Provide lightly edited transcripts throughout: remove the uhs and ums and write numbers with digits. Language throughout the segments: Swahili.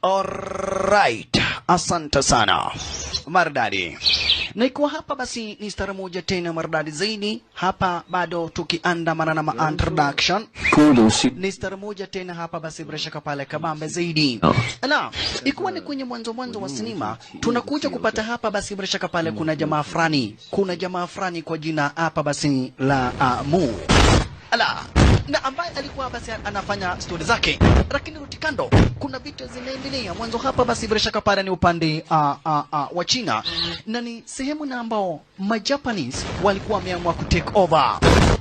Alright, asante sana maridadi. Na ikuwa hapa basi ni stara moja tena maridadi zaidi. Hapa bado tukiandamana na introduction. Ni stara moja tena hapa basi bila shaka pale kabambe zaidi. Na ikuwa ni kwenye mwanzo wa sinema, tunakuja kupata hapa basi bila shaka pale kuna jamaa fulani. Kuna jamaa fulani kwa jina hapa basi la Mu. Ala, na ambaye alikuwa basi anafanya stori zake, lakini rutikando kuna vitu zinaendelea. Mwanzo hapa basi bila shaka pale ni upande wa China, na ni sehemu na ambao Majapanese walikuwa wameamua ku take over.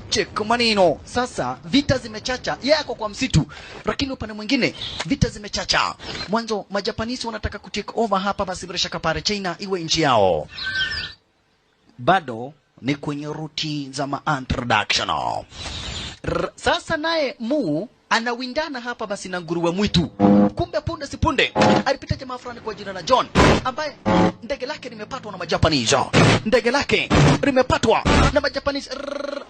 Check maneno. Sasa vita zimechacha, yako kwa msitu, lakini upande mwingine vita zimechacha. Mwanzo Majapanese wanataka ku take over hapa basi bila shaka pale China iwe nchi yao. Bado ni kwenye ruti za introduction. Sasa naye Mu anawindana hapa basi na nguruwe mwitu. Kumbe punde si punde alipita jamaa fulani kwa jina la John, ambaye ndege lake limepatwa na Majapanese. Ndege lake limepatwa na Majapanese.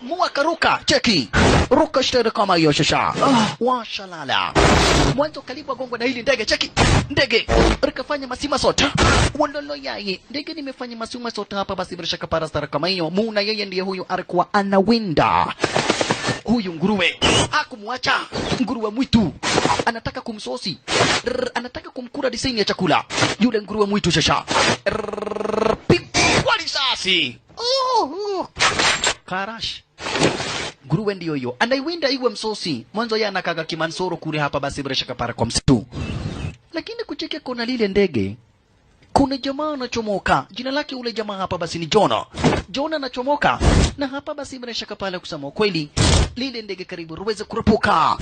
Mu akaruka, cheki. Ruka shtere kama hiyo shasha. Washalala. Mwanzo kalibu gongwa na hili ndege, cheki. Ndege likafanya masima sota. Walolo yaye. Ndege nimefanya masima sota hapa basi bila shaka para stara kama hiyo. Mu na yeye ndiye huyu alikuwa anawinda huyu nguruwe. Hakumwacha nguruwe mwitu, anataka kumsosi, anataka kumkura design ya chakula yule nguruwe mwitu shasha. Pigwa risasi. Karash. Nguruwe ndio hiyo anaiwinda iwe msosi. Mwanzo yeye anakaga kimansoro kule hapa basi bila shaka para kwa msitu, lakini kucheke kuna lile ndege, kuna jamaa anachomoka. Jina lake ule jamaa hapa basi ni John. John anachomoka na hapa basi bila shaka pale kusema kweli lile ndege karibu ruweze kurupuka.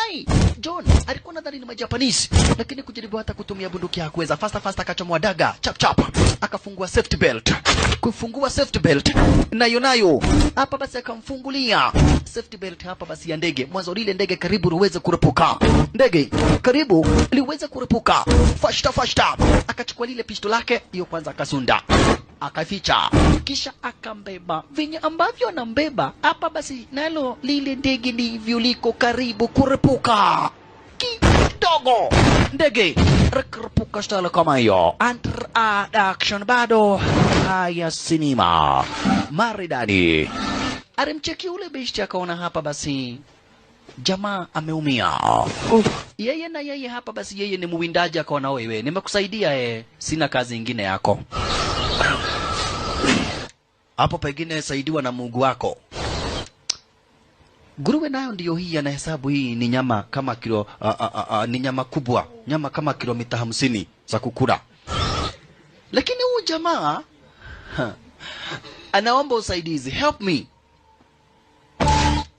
Ai, John alikuwa nadhani ni Majapanese, lakini kujaribu hata kutumia bunduki hakuweza. Fasta akachomoa daga chap akafungua safety belt. Kufungua safety belt nayo hapa basi akamfungulia safety belt hapa basi ya ndege. Mwanzo lile ndege karibu ruweze kurupuka. Ndege karibu liweze kurupuka. Fashta akachukua lile pisto lake hiyo kwanza akasunda, akaficha, kisha akambeba. Vinyo ambavyo anambeba hapa basi nalo lile ndege ndivyo liko karibu kurepuka kidogo. Ndege repuka stala kama hiyo. Introduction bado haya sinema maridadi. Alimcheki ule beshti akaona hapa basi jamaa ameumia. Yeye hapa basi yeye ni muwindaji, akaona wewe nimekusaidia, sina kazi nyingine yako hapo, pengine saidiwa na Mungu wako. Nguruwe nayo ndio hii anahesabu hii ni nyama kama kilo ni nyama kubwa, nyama kama kilomita 50 za kukula. Lakini huyu jamaa anaomba usaidizi, help me.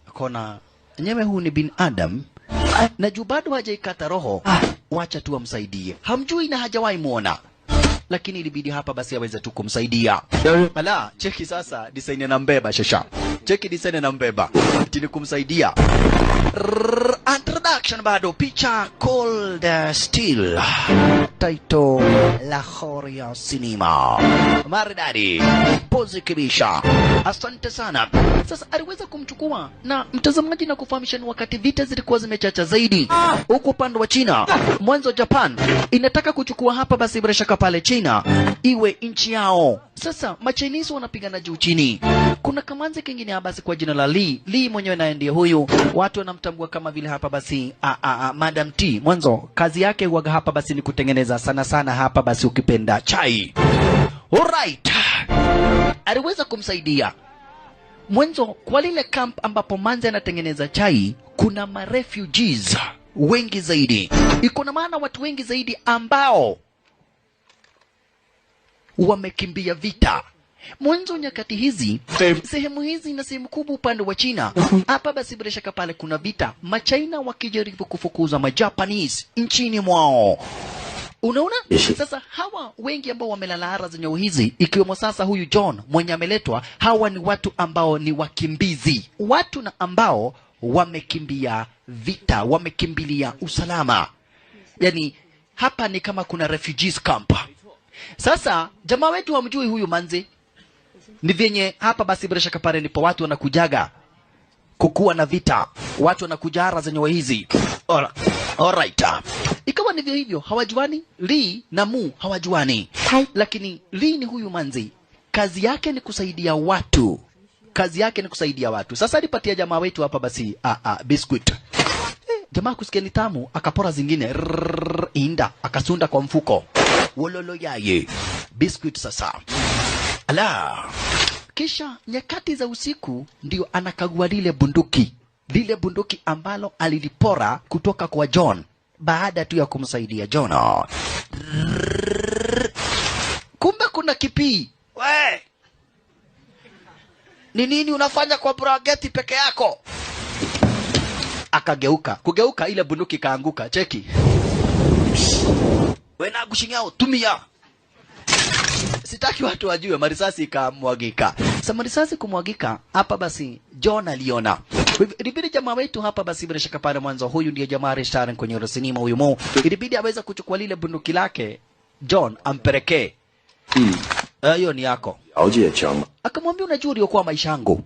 Akona nyewe huu ni bin Adam na juu bado hajaikata roho, wacha tu amsaidie. Hamjui na hajawahi muona, lakini ilibidi hapa basi aweze tu kumsaidia. Ala, cheki sasa design na mbeba shasha. Cheki design na mbeba. Tini kumsaidia. Introduction bado, picha Cold Steel. Title Lahore ya Cinema. Maridadi. Pose kibisha. Asante sana. Sasa aliweza kumchukua na mtazamaji na kufahamisha ni wakati vita zilikuwa zimechacha zaidi huko upande wa China. Mwanzo Japan inataka kuchukua hapa basi bila shaka pale China iwe nchi yao. Sasa Machinese wanapigana juu chini. Kuna kamanzi kingine hapa basi kwa jina la Lee mwenyewe naye ndiye huyu. Watu wanamtambua kama vile hapa basi Madam T. Mwanzo kazi yake huaga hapa basi ni kutengeneza sana hapa basi ukipenda chai. Alright. Aliweza kumsaidia. Mwanzo kwa lile camp ambapo manzi anatengeneza chai kuna marefugees wengi zaidi. Iko na maana watu wengi zaidi ambao wamekimbia vita. Mwanzo nyakati hizi sehemu hizi na sehemu kubwa upande wa China hapa basi bila shaka pale kuna vita. Machina wakijaribu kufukuza Majapanese nchini mwao. Unaona? Sasa hawa wengi ambao wamelala ara za nyao hizi, ikiwemo sasa huyu John mwenye ameletwa, hawa ni watu ambao ni wakimbizi. Watu na ambao wamekimbia vita, wamekimbilia usalama. Yani hapa ni kama kuna refugees camp. Sasa jamaa wetu hamjui huyu manzi. Ni vyenye hapa basi bila shaka pale ndipo watu wanakujaga kukuwa na vita. Watu wanakuja ara za nyao hizi. Ora. Alright. Ikawa ndivyo hivyo, hawajuani, Lee na Mu hawajuani. Lakini Lee ni huyu manzi, kazi yake ni kusaidia watu. Kazi yake ni kusaidia watu. Sasa alipatia jamaa wetu hapa basi biscuit. Jamaa kusikia ni tamu, akapora zingine. Inda, akasunda kwa mfuko. Wololo yaye. Biscuit sasa. Ala. Kisha nyakati za usiku ndio anakagua lile bunduki. Lile bunduki ambalo alilipora kutoka kwa John baada tu ya kumsaidia John. Kumbe kuna kipii. We! Ni nini unafanya kwa brageti peke yako? Akageuka. Kugeuka ile bunduki kaanguka. Cheki. Wena gushingao tumia. Sitaki watu wajue, marisasi ikamwagika. Sasa marisasi kumwagika, hapa basi John aliona. Ilibidi jamaa wetu hapa basi bila shaka pale mwanzo, huyu ndiye jamaa restaurant kwenye sinema huyu Mo. Ilibidi aweza kuchukua lile bunduki lake John ampelekee. Hiyo ni yako. Akamwambia unajua uliokuwa maisha yangu.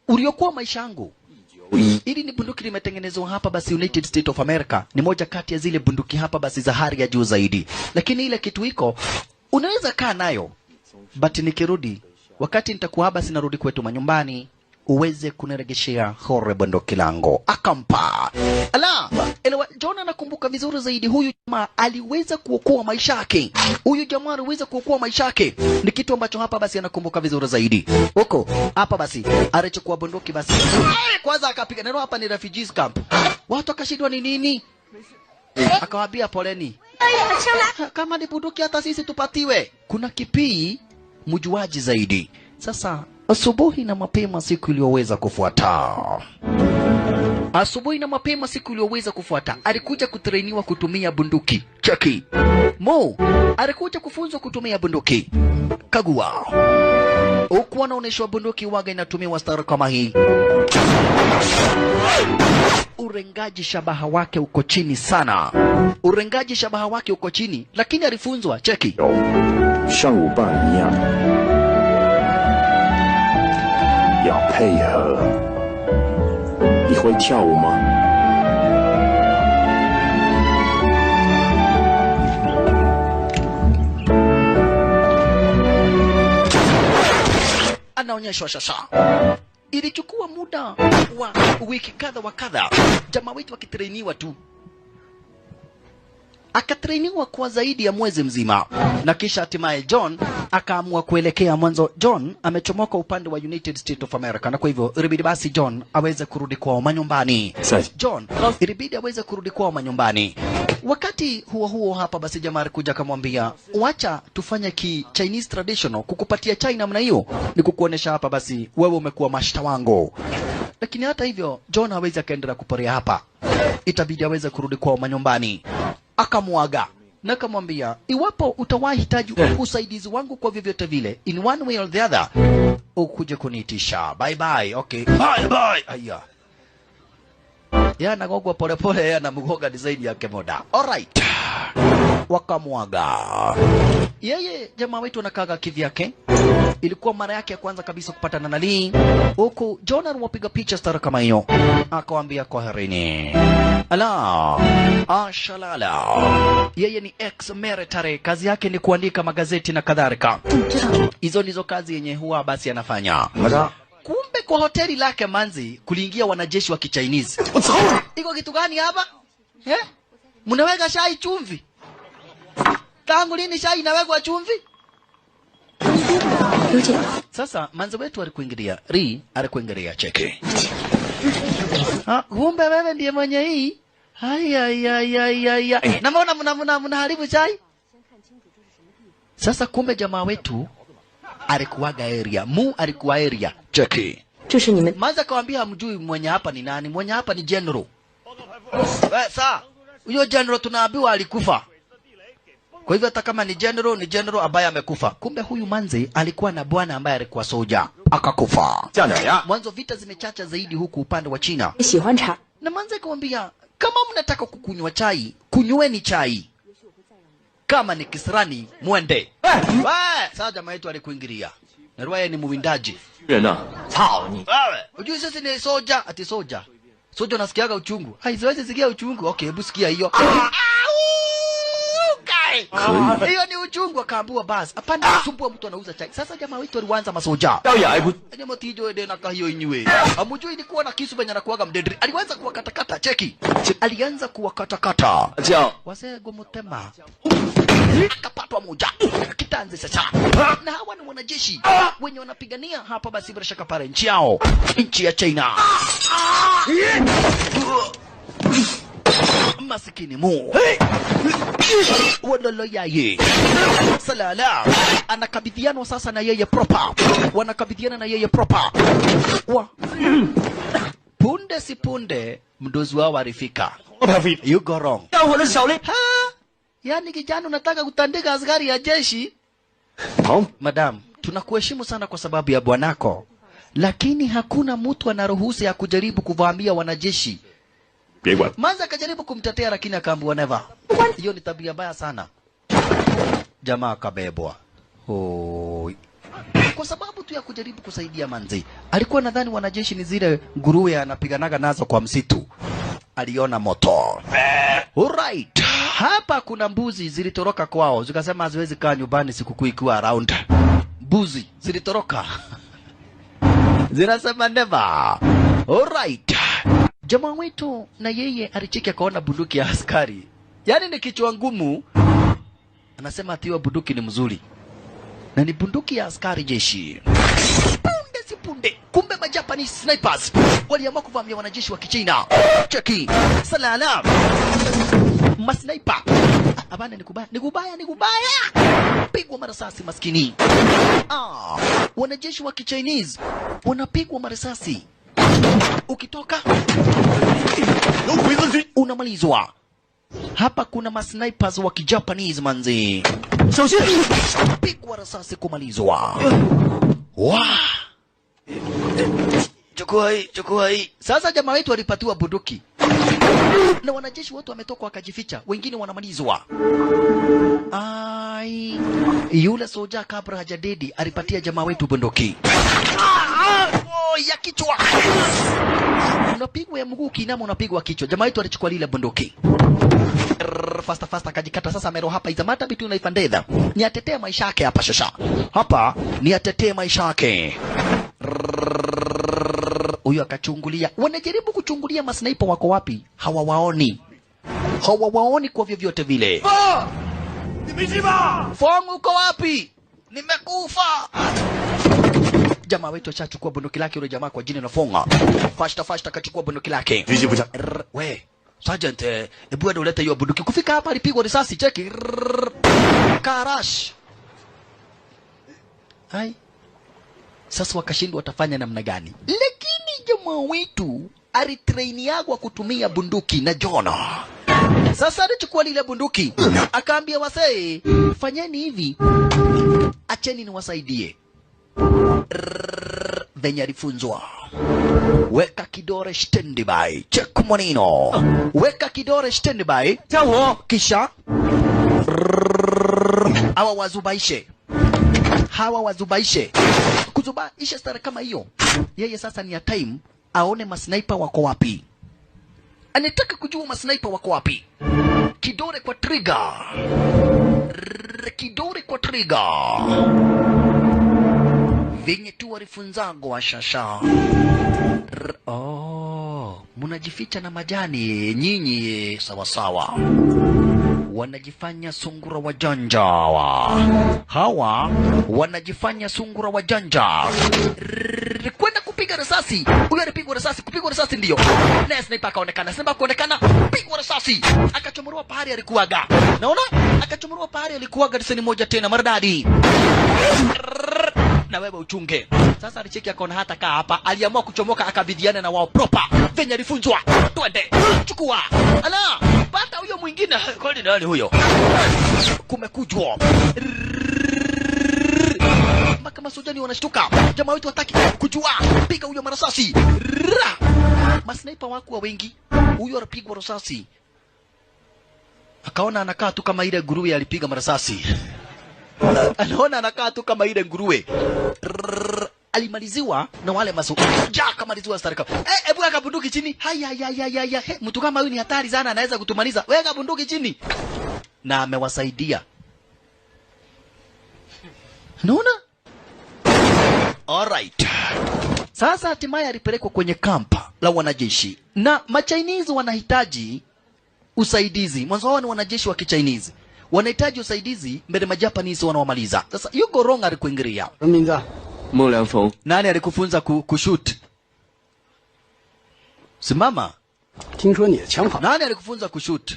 Uliokuwa maisha yangu. Ili ni bunduki limetengenezwa hapa basi United States of America. Ni moja kati ya zile bunduki hapa basi za hali ya juu zaidi. Lakini ile kitu iko unaweza kaa nayo. But nikirudi wakati nitakuwa hapa sinarudi kwetu manyumbani uweze kuniregeshea hore bunduki langu. Akampa. Ala, elewa John anakumbuka vizuri zaidi, huyu jamaa aliweza kuokoa maisha yake. Huyu jamaa aliweza kuokoa maisha yake. Ni kitu ambacho hapa basi anakumbuka vizuri zaidi. Huko hapa basi alichukua bunduki basi. Kwanza akapiga neno hapa ni refugees camp. Watu akashindwa ni nini? Akawaambia poleni. Kama ni bunduki hata sisi tupatiwe. Kuna kipii mjuaji zaidi. Sasa asubuhi na mapema siku iliyoweza kufuata. Asubuhi na mapema siku iliyoweza kufuata alikuja kutrainiwa kutumia bunduki. Cheki. Mo alikuja kufunzwa kutumia bunduki. Kagua. Huku anaonyeshwa bunduki waga inatumiwa stara kama hii. Urengaji shabaha wake uko chini sana. Urengaji shabaha wake uko chini, lakini alifunzwa. Cheki. Anaonyeshwa sasa. Ilichukua muda wa wiki kadha wa kadha, jamaa wetu akitrainiwa tu. Akatrainiwa kwa zaidi ya mwezi mzima, na kisha hatimaye John akaamua kuelekea mwanzo. John amechomoka upande wa United States of America, na kwa hivyo ilibidi basi John aweze kurudi kwao manyumbani. John ilibidi aweze kurudi kwao manyumbani. Wakati huo huo hapa basi jamaa alikuja akamwambia, "Wacha tufanye ki Chinese traditional, kukupatia chai namna hiyo ni kukuonesha hapa basi wewe umekuwa mashta wangu." Lakini hata hivyo John hawezi akaendelea kuporea hapa. Itabidi aweze kurudi kwao manyumbani. Akamuaga na akamwambia, "Iwapo utawahi hitaji usaidizi wangu kwa vyovyote vile, in one way or the other, ukuje kuniitisha. Bye bye." Okay. Bye bye. Aya. Ya nagogwa pole pole, ya namugoga design yake moda. Alright. Wakamuaga. Yeye jamaa wetu anakaga kivyake. Ilikuwa mara yake ya kwanza kabisa kupatana na Lee. Huku John aliwapiga picha stara kama hiyo. Akawaambia kwaherini. Ala. Ashalala. Yeye ni ex-military. Kazi yake ni kuandika magazeti na kadhalika. Hizo ndizo kazi yenye huwa basi anafanya. Kumbe kwa hoteli lake manzi kuliingia wanajeshi wa Kichinese. Iko kitu gani hapa? Mnaweka chai chumvi? Tangu lini chai inawekwa chumvi? Sasa manzi wetu alikuingilia, alikuingilia cheke. Kumbe wewe ndiye mwenye hii? Hai. Na mbona mnaharibu chai? Sasa kumbe jamaa wetu alikuwaga area. Mu alikuwa area. Cheki. Manzi akamwambia hamjui mwenye hapa ni nani? Mwenye hapa ni general. Sasa huyo general tunaambiwa alikufa. Kwa hivyo hata kama ni general ambaye amekufa. Kumbe huyu manzi alikuwa na bwana ambaye alikuwa soja, akakufa. Mwanzo vita zimechacha zaidi huku upande wa China. Na manzi akamwambia, "Kama mnataka kukunywa chai, kunyweni chai. Kama ni kisirani, muende." Sasa jamaa yetu alikuingilia. Na Ruaya ni muwindaji. Ujui sisi ni soja, ati soja. Soja nasikiaga uchungu. Hai, siwezi sikia uchungu. Okay, hebu sikia hiyo. Hiyo ni uchungu. Akaambiwa basi hapana kusumbua mtu anauza chai. Sasa jamaa wetu alianza masoja. Ni motijo ende na kahiyo inywe. Amujui ilikuwa na kisu benye anakuaga mdedri. Alianza kuwakatakata cheki. Alianza kuwakatakata. Wase gomotema. Akapatwa moja. Kitanzi sasa. Na hawa ni wanajeshi wenye wanapigania hapa basi bila shaka pale nchi yao. Nchi ya China. Masikini mu wadolo yaye salala anakabidhiana sasa na yeye proper. Wanakabidhiana na yeye proper. Punde si punde mdozi wao arifika. You go wrong. Yani kijana unataka kutandika askari ya jeshi? Madam, tunakuheshimu sana kwa sababu ya bwanako, lakini hakuna mtu anaruhusu ya kujaribu kuvamia wanajeshi. Manza akajaribu kumtetea lakini akaambiwa never. Hiyo ni tabia mbaya sana. Jamaa akabebwa. Kwa sababu tu ya kujaribu kusaidia manzi. Alikuwa nadhani wanajeshi ni zile nguruwe anapiganaga nazo kwa msitu. Aliona moto. Alright. Hapa kuna mbuzi zilitoroka kwao. Zikasema haziwezi kaa nyumbani sikukuu ikiwa around. Mbuzi zilitoroka. Zinasema never. Alright. Jamaa wetu na yeye alicheki akaona bunduki ya askari. Yaani ni kichwa ngumu. Anasema atiwa bunduki ni mzuri. Na ni bunduki ya askari jeshi. Punde si punde. Kumbe Japanese snipers waliamua kuvamia wanajeshi wa Kichina. Cheki. Salala. Masniper. Abana ni kubaya. Ni kubaya. Pigwa marasasi maskini. Wanajeshi wa Kichinese wanapigwa marasasi. Ukitoka unamalizwa. Hapa kuna masnipers wa Kijapanese manzi. Pigwa risasi kumalizwa. Chukua hii. Sasa jamaa wetu walipatiwa bunduki. Na wanajeshi wote wametoka wakajificha. Wengine wanamalizwa. Yule soja kabla hajadedi alipatia jamaa wetu bunduki. Ya kichwa. Unapigwa ya mguu kinama unapigwa kichwa. Jamaa wetu alichukua lile bunduki. Fasta akajikata sasa mero hapa izamata bitu unaifandedha. Ni atetee maisha yake hapa shasha. Hapa ni atetee maisha yake. Huyo akachungulia. Wanajaribu kuchungulia masniper wako wapi? Hawawaoni kwa vyovyote vile. Fong uko wapi? Nimekufa. Jamaa wetu achachukua bunduki lake yule jamaa kwa jina la Fonga. Fasta akachukua bunduki lake. We, Sergeant, hebu ende ulete hiyo bunduki. Kufika hapa alipigwa risasi, cheki. Karash. Hai. Sasa wakashindwa watafanya namna gani? Lakini jamaa wetu alitrainiagwa kutumia bunduki na Jona. Sasa alichukua lile bunduki, akaambia wasee, fanyeni hivi. Acheni niwasaidie. Venye alifunzwa. Weka kidore standby. Check maneno. Weka kidore standby. Kisha hawa wazubaishe. Kuzubaisha stara kama hiyo. Yeye sasa ni ya time aone masniper wako wapi. Anataka kujua masniper wako wapi. Kidore kwa trigger. Venye tu walifunzango wa shasha. Munajificha na majani nyinyi sawa. Wanajifanya sungura wajanja hawa. Wanajifanya sungura wajanja. Kwenda kupiga risasi. Huyo alipigwa risasi. Kupigwa risasi ndio. Na sniper akaonekana. Pigwa risasi. Akachomorwa pahali alikuwaga. Naona? Akachomorwa pahali alikuwaga risasi moja tena maridadi. Na wewe uchunge. Sasa alicheki akaona hata kaa hapa. Aliamua kuchomoka akabidiana na wao proper. Venye alifunzwa. Twende. Chukua. Ala. Pata huyo mwingine. Kwani nani huyo? Kumekujwa. Mpaka masujani wanashtuka. Jamaa wetu hataki kujua. Piga huyo marasasi. Masniper wako wengi. Huyo alipigwa risasi. Akaona anakaa tu kama ile nguruwe alipiga marasasi. Anaona anakaa tu kama ile nguruwe. alimaliziwa na wale masoja, akamaliziwa starika. Hebu weka bunduki chini. Haya, mtu kama huyu ni hatari sana, anaweza kutumaliza. Weka bunduki chini. Na amewasaidia. Unaona? Alright. Sasa hatimaye alipelekwa kwenye kampa la wanajeshi. Na Machinese wanahitaji usaidizi. Mwanzo wao ni wanajeshi wa Kichinese. Wanahitaji usaidizi mbele Majapanese wanawamaliza. Sasa yuko wrong alikuingilia. Nani alikufunza kushoot? Simama. Nani alikufunza kushoot?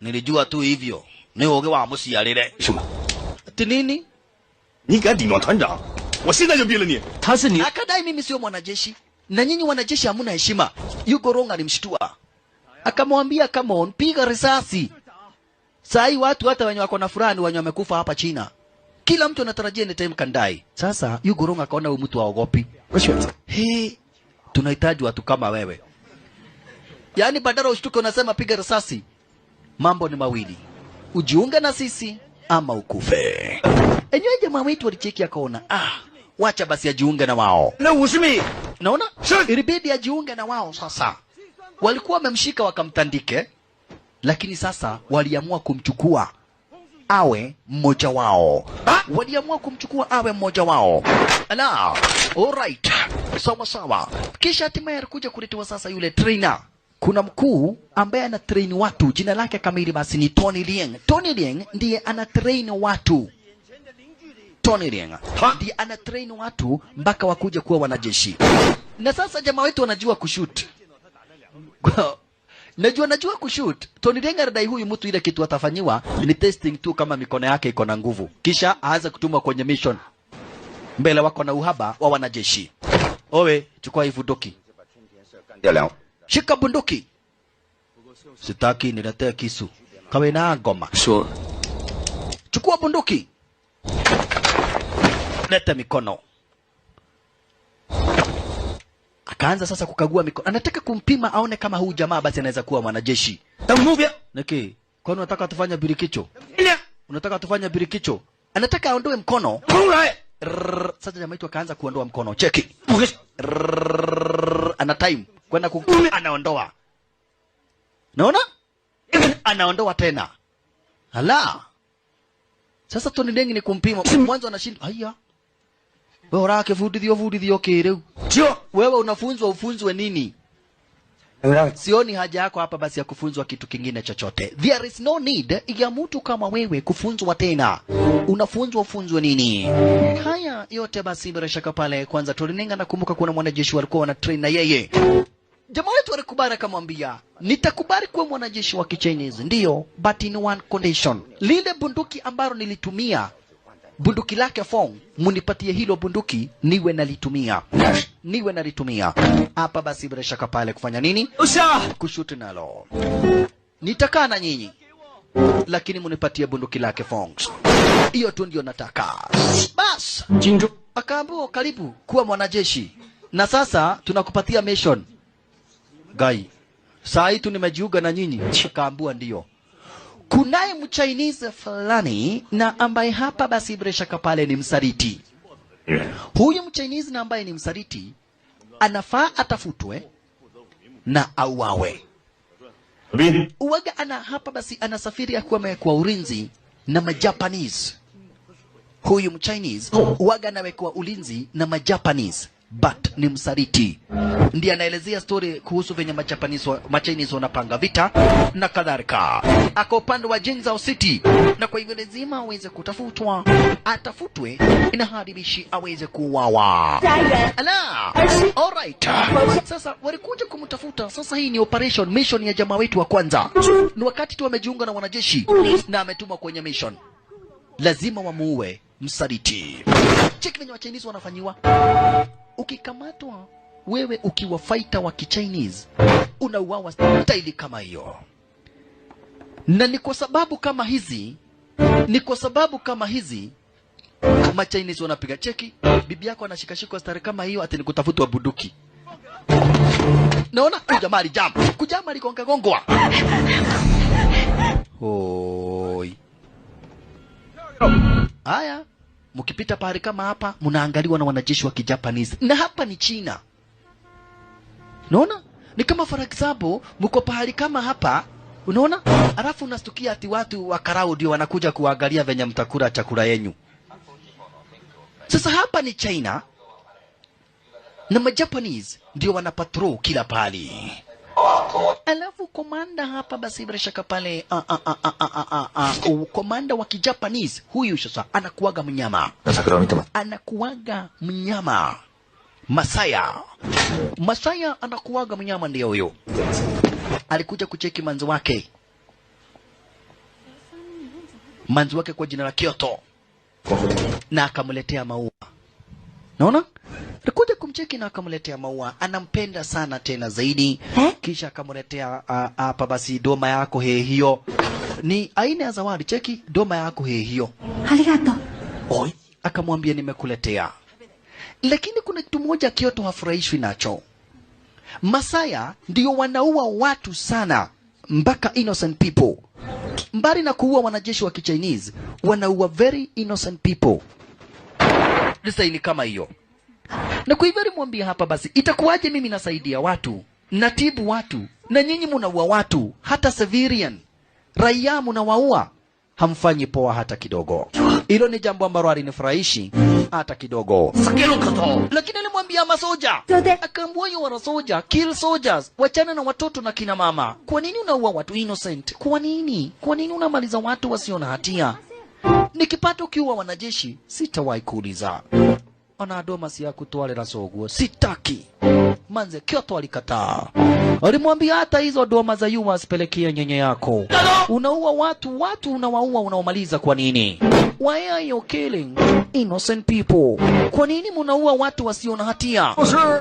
Nilijua tu hivyo. Ni woge wa musialile. Ati nini? Akadai mimi sio mwanajeshi. Na nyinyi wanajeshi hamuna heshima. Yuko wrong alimshtua. Akamwambia come on, piga risasi. Sai watu hata wenye wako na fulani wenye wamekufa hapa China. Kila mtu anatarajia ni time kandai. Sasa Yugo Rong akaona huyu mtu haogopi. Tunahitaji watu kama wewe. Yaani badala ushtuke unasema piga risasi. Mambo ni mawili. Ujiunge na sisi ama ukufe. Enyewe jamaa wetu walicheki akaona, wacha basi ajiunge na wao. Naona? Ilibidi ajiunge na wao sasa. Walikuwa wamemshika wakamtandike, lakini sasa waliamua kumchukua awe mmoja wao. Waliamua kumchukua awe mmoja wao. Ala, alright. Sawa. Kisha hatimaye alikuja kuletewa sasa yule trainer. Kuna mkuu ambaye ana train watu, jina lake kamili basi ni Tony Liang. Tony Liang ndiye ana train watu. Tony Liang ndiye ana train watu mpaka wakuja kuwa wanajeshi. Na sasa jamaa wetu wanajua kushoot. Najua kushoot. Tony Liang anadai huyu mtu ile kitu atafanyiwa ni testing tu kama mikono yake iko na nguvu. Kisha aanze kutumwa kwenye mission. Mbele wako na uhaba wa wanajeshi. Owe, chukua hii bunduki. Shika bunduki. Sitaki niletee kisu. Kawe na ngoma. Sure. Chukua bunduki. Leta mikono. Akaanza sasa kukagua mikono. Anataka kumpima aone kama huyu jamaa basi anaweza kuwa mwanajeshi. Niki, kwani unataka tufanye birikicho? Unataka tufanye birikicho? Anataka aondoe mkono. Sasa jamaa wetu akaanza kuondoa mkono. Cheki. Ana time kwenda anaondoa. Naona? Anaondoa tena. Hala. Sasa Tony Liang ni kumpima. Mwanzo anashinda. Haya. Bora kefudithio kireu. Sio. Wewe unafunzwa ufunzwe nini? Sioni haja yako hapa basi ya kufunzwa kitu kingine chochote. There is no need ya mtu kama wewe kufunzwa tena. Unafunzwa ufunzwe nini? Haya yote basi bila shaka pale kwanza Tony Liang anakumbuka kuna mwanajeshi walikuwa wana train na yeye. Jamaa wetu alikubali akamwambia, nitakubali kuwa mwanajeshi wa Kichinese, ndio, but in one condition. Lile bunduki ambalo nilitumia, bunduki lake Fong, munipatie hilo bunduki niwe nalitumia. Hapa basi bila shaka pale kufanya nini? Kushuti nalo. Nitakaa na nyinyi, lakini munipatie bunduki lake Fong. Hiyo tu ndio nataka. Bas, Jinju. akaambiwa karibu kuwa mwanajeshi. Na sasa tunakupatia mission. Gai, saa hii tu nimejiunga na nyinyi. Akaambiwa ndio. Kunaye Mchinese fulani na ambaye hapa basi bila shaka pale ni msaliti. Huyu Mchinese na ambaye ni msaliti anafaa atafutwe na auawe. Uwaga ana hapa basi anasafiri akiwa amewekwa ulinzi na Majapanese. Huyu Mchinese uwaga anawekwa ulinzi na Majapanese, but ni msaliti. Ndiye anaelezea story kuhusu venye Machinese wanapanga vita na kadhalika. Ako upande wa Jingzhou City, na kwa hivyo lazima aweze kutafutwa, atafutwe inaharibishi aweze kuuawa. Ala, alright. Sasa walikuja kumtafuta. Sasa hii ni operation mission ya jamaa wetu wa kwanza. Ni wakati tu wamejiunga na wanajeshi na ametumwa kwenye mission. Lazima wamuue msaliti. Cheki venye Chinese wanafanyiwa. Ukikamatwa wewe ukiwa fighter wa Kichinese unauawa staili kama hiyo. Na ni kwa sababu kama hizi Machinese wanapiga cheki. Bibi yako anashikashika stari kama hiyo ati nikutafutwa bunduki. Naona kujama ligongwa. Hoi. Haya, mkipita pahali kama hapa mnaangaliwa na wanajeshi wa Kijapanese, na hapa ni China. Unaona? Ni kama for example mko pahali kama hapa, unaona? Alafu unastukia ati watu wa Karao ndio wanakuja kuangalia venye mtakula chakula yenu. Sasa hapa ni China na Majapanese ndio wana patrol kila pahali. Alafu komanda hapa basi bila shaka pale komanda wa Kijapanese huyu sasa anakuaga mnyama. Anakuaga mnyama. Masaya anakuaga mnyama ndio huyo. Alikuja kucheki manzi wake. Manzi wake kwa jina la Kyoto. Na akamletea maua. Naona? Alikuja kumcheki na akamletea maua. Anampenda sana tena zaidi. Kisha akamletea hapa basi doma yako hiyo. Ni aina ya zawadi, cheki doma yako hiyo. Arigato. Oi, akamwambia nimekuletea. Lakini kuna kitu moja Kyoto hafurahishwi nacho. Masaya ndio wanaua watu sana, mpaka innocent people. Mbali na kuua wanajeshi wa Kichinese, wanaua very innocent people. Lisa ni kama hiyo. Na kwa hivyo nimwambia hapa basi, itakuwaje mimi nasaidia watu, natibu watu, na nyinyi mnaua watu, hata civilian, raia mnawaua, hamfanyi poa hata kidogo. Hilo ni jambo ambalo alinifurahishi hata kidogo. Lakini alimwambia masoja, akaambia wana soja, kill soldiers, wachana na watoto na kina mama. Kwa nini unaua watu innocent? Kwa nini? Kwa nini unamaliza watu wasio na hatia? Nikipata ukiua wanajeshi, sitawahi kuuliza. Anadoma si ya kutwalera soguo, sitaki. Manze Kyoto alikataa. Alimwambia hata hizo doma za yuma asipelekea nyenye yako. Unaua watu unawaua unaomaliza kwa nini? Why are you killing innocent people? Kwa nini mnaua watu wasio na hatia?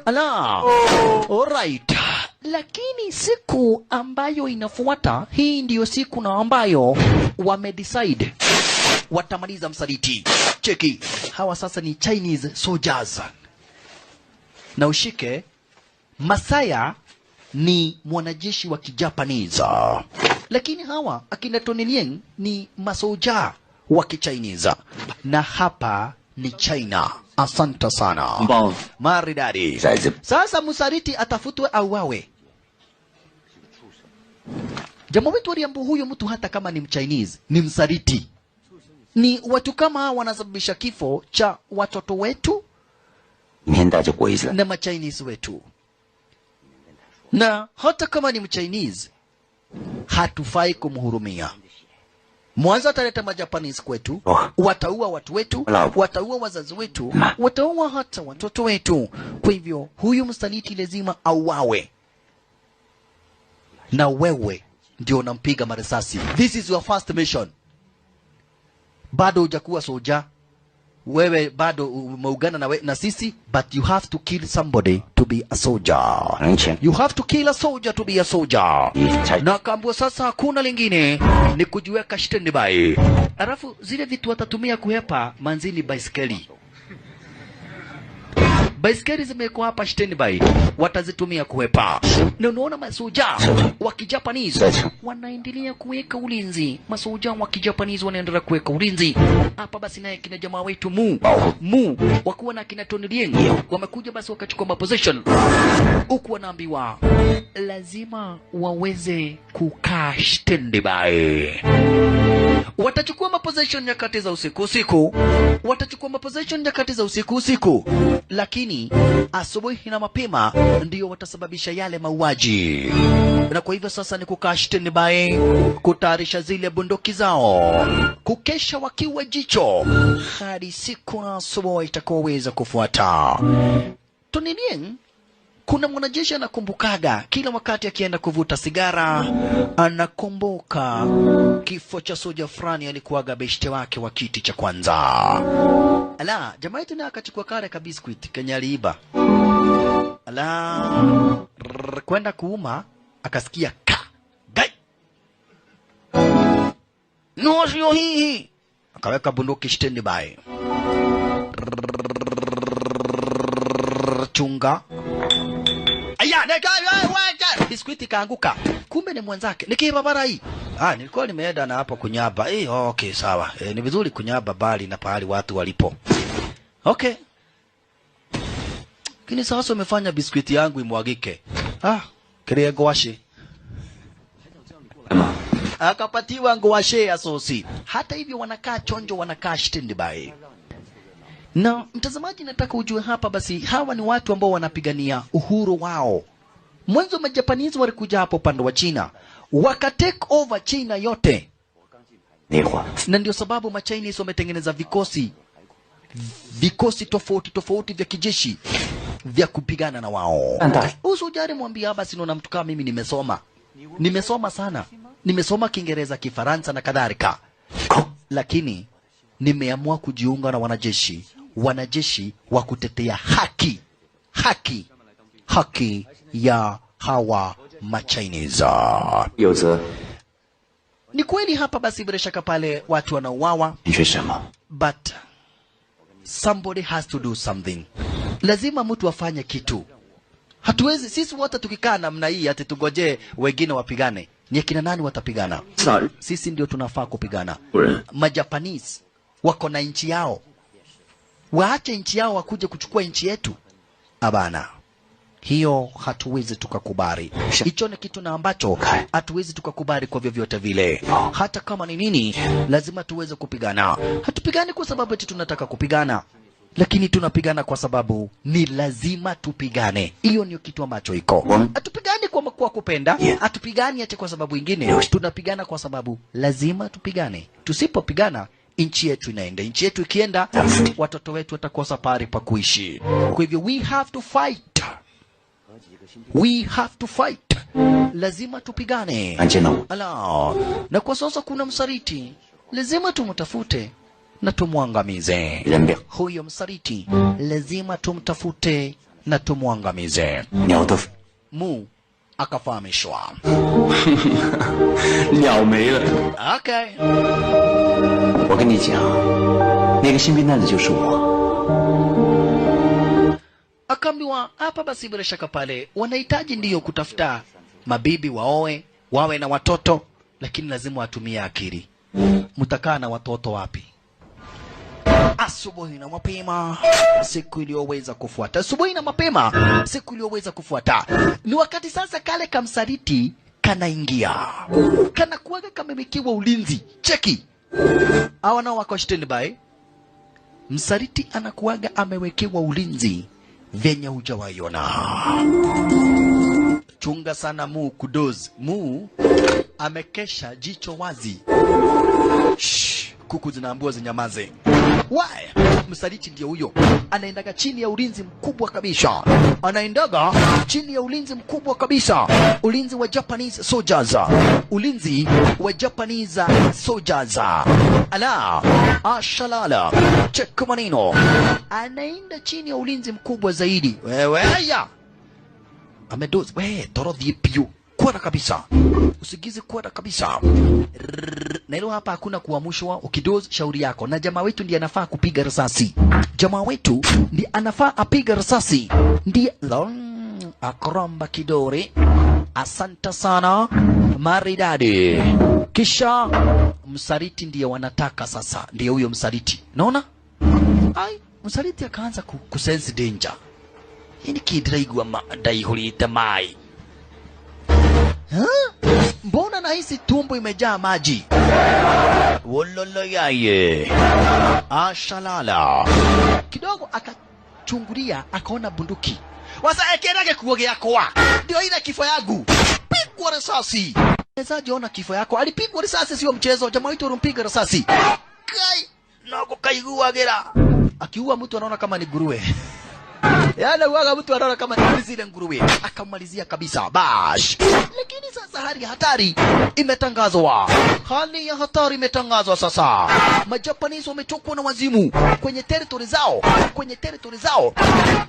Ala. Alright. Lakini siku ambayo inafuata, hii ndiyo siku na ambayo wamedecide watamaliza msaliti. Cheki, hawa sasa ni Chinese soldiers. Na ushike, Masaya ni mwanajeshi wa Kijapanese. Lakini hawa akina Tony Leung ni masoja wa Kichinese. Na hapa ni China. Asante sana. Maridadi. Sasa msaliti atafutwe au wawe. Jamaa wetu aliambu huyo mtu hata kama ni Mchinese, ni msaliti. Ni watu kama hawa wanasababisha kifo cha watoto wetu na Machinese wetu. Na hata kama ni Mchinese, hatufai kumhurumia. Mwanzo ataleta Majapanese kwetu, wataua watu wetu, wataua wazazi wetu, wataua hata watoto wetu. Kwa hivyo, huyu msaliti lazima auawe. Na wewe ndio unampiga marisasi. This is your first mission. Bado hujakuwa soja, wewe bado umeungana na sisi, but you have to kill somebody to be a soldier. You have to kill a soldier to be a soldier. Na kaambua sasa hakuna lingine, ni kujiweka standby. Alafu zile vitu watatumia kuhepa manzini baiskeli. Baiskeli zimekuwa hapa standby, watazitumia kuhepa. Na unaona masoja wa Kijapanese wanaendelea kuweka ulinzi. Masoja wa Kijapanese wanaendelea kuweka ulinzi. Hapa basi naye kina jamaa wetu Mu wakuwa na kina Tony Leung wamekuja basi wakachukua maposition. Huku wanaambiwa lazima waweze kukaa standby. Watachukua maposition nyakati za usiku. Watachukua maposition nyakati za usiku. Lakini asubuhi na mapema ndio watasababisha yale mauaji. Na kwa hivyo sasa ni kukaa standby, kutayarisha zile bunduki zao, kukesha wakiwa jicho hadi siku na asubuhi itakoweza kufuata. Tony Leung, kuna mwanajeshi anakumbukaga kila wakati akienda kuvuta sigara, anakumbuka kifo cha soja fulani alikuwaga beshte wake wa kiti cha kwanza. Ala, jamaa yetu naye akachukua kare ka biscuit Kenya aliiba. Ala, kwenda kuuma akasikia ka gai. No sio hii. Akaweka bunduki standby. Chunga. Aya, neka wacha. Biskuiti kaanguka. Kumbe ni mwanzake. Nikibarabara hii. Nilikuwa nimeenda na hapo kunyaba. Okay, sawa. Ni vizuri kunyaba bali na pahali watu walipo. Okay. Kini sasa umefanya biskuiti yangu imwagike. Kile ngwashe. Akapatiwa ngwashe ya sosi. Hata hivyo wanakaa chonjo, wanakaa standby. Na mtazamaji, nataka ujue hapa basi hawa ni watu ambao wanapigania uhuru wao. Mwanzo Majapanese walikuja hapo upande wa China, wakatake over China yote. Na ndio sababu Machinese wametengeneza vikosi tofauti vya kijeshi vya kupigana na wao. Usijari mwambie basi naona mtu kama mimi nimesoma sana. Nimesoma Kiingereza, Kifaransa na kadhalika. Lakini nimeamua kujiunga na wanajeshi wa kutetea haki ya hawa Machinese. Ni kweli hapa basi bila shaka pale watu wanauawa, but somebody has to do something. Lazima mtu afanye kitu. Hatuwezi sisi wote tukikaa namna hii ati tungoje wengine wapigane. Ni akina nani watapigana? Sisi ndio tunafaa kupigana. Majapanese wako na nchi yao. Waache nchi yao wakuje kuchukua nchi yetu. Abana. Hiyo hatuwezi tukakubali. Hicho ni kitu na ambacho hatuwezi tukakubali kwa vyovyote vile. Hata kama ni nini, lazima tuweze kupigana. Hatupigani kwa sababu eti tunataka kupigana, lakini tunapigana kwa sababu ni lazima tupigane. Hiyo ndio kitu ambacho iko. Hatupigani kwa kupenda, hatupigani ati kwa sababu nyingine. Tunapigana kwa sababu lazima tupigane. Tusipopigana nchi yetu inaenda. Nchi yetu ikienda, watoto wetu watakosa pahali pa kuishi. Kwa hivyo we have to fight. Lazima tupigane. Na kwa sasa kuna msaliti, lazima tumtafute na tumwangamize. Huyo msaliti lazima tumtafute na tumwangamize. Mu akafahamishwa. Okay. 我跟你讲，那个新兵蛋子就是我。 Akaambiwa hapa basi bila shaka pale wanahitaji ndiyo kutafuta mabibi wawe na watoto, lakini lazima watumie akili. Mtakaa na watoto wapi? Asubuhi na mapema siku iliyoweza kufuata. Ni wakati sasa kale kamsaliti kanaingia. Kana kuaga kamemekiwa ulinzi. Cheki. Hawa nao wako standby. Msaliti anakuaga amewekewa ulinzi venye hujawaiona. Chunga sana Mu kudozi. Mu amekesha jicho wazi. Shh, kuku zinaambiwa zinyamaze. Why? Msaliti ndio huyo. Anaendaga chini ya ulinzi mkubwa kabisa. Ulinzi wa Japanese soldiers. Ala, ashalala. Check maneno. Anaenda chini ya ulinzi mkubwa zaidi. Wewe haya. Amedozi. Torodhi pio. Kuwa kabisa. Usigize kuwa kabisa. Na hilo hapa hakuna kuamushwa. Ukidozi shauri yako. Na jamaa wetu ndiye anafaa kupiga risasi. Ndiye akramba kidore. Asante sana. Maridadi. Kisha msaliti ndiye wanataka sasa. Ndiye huyo msaliti. Naona? Msaliti akaanza kusense danger. Hini kidraigwa madai hulita mai. Mbona nahisi tumbo imejaa maji? Wololo yaye. Ashalala. Kidogo akachungulia, akaona bunduki. Wasa ekerage kuogea kwa. Ndio ile kifo yangu. Pigwa risasi. Unaweza ona kifo yako. Alipigwa risasi sio mchezo. Jamaa wetu alimpiga risasi. Kai, nako kaigua gera. Akiua mtu anaona kama ni nguruwe. Yana uaga mtu anaona kama ni zile nguruwe. Akamalizia kabisa. Bash. Lakini sasa hali ya hatari imetangazwa. Sasa. Majapanese wamechokwa na wazimu kwenye territory zao.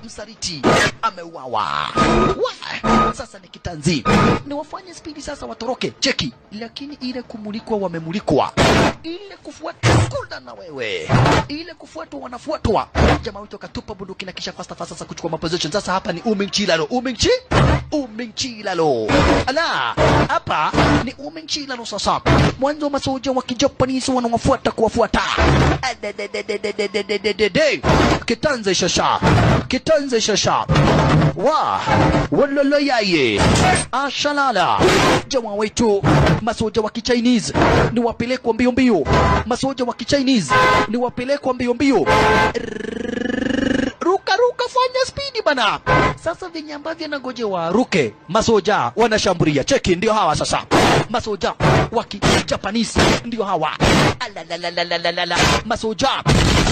Msaliti ameuawa. Sasa ni kitanzi. Ni wafanye spidi sasa watoroke. Cheki. Lakini ile kumulikwa wamemulikwa. Ile kufuata kula na wewe. Ile kufuatwa wanafuatwa. Jamaa wetu akatupa bunduki na kisha fast sasa kuchukua maposition. Sasa hapa ni Umingchi Lalo. Ala, hapa ni umenchila no sasa. Mwanzo masoja wa Kijapanese wanawafuata kuwafuata. Kitanze shasha. Kitanze shasha. Wa walolo yaye. Ashalala. Jamaa wetu masoja wa Kichinese ni wapelekwa mbio mbio. Masoja wa Kichinese ni wapelekwa mbio mbio. Ruka fanya speedi bana. Sasa venye ambavyo nangojewa ruke, masoja wanashambulia. Cheki ndio hawa sasa. Masoja wa Japanese ndio hawa. Alalalalala. Masoja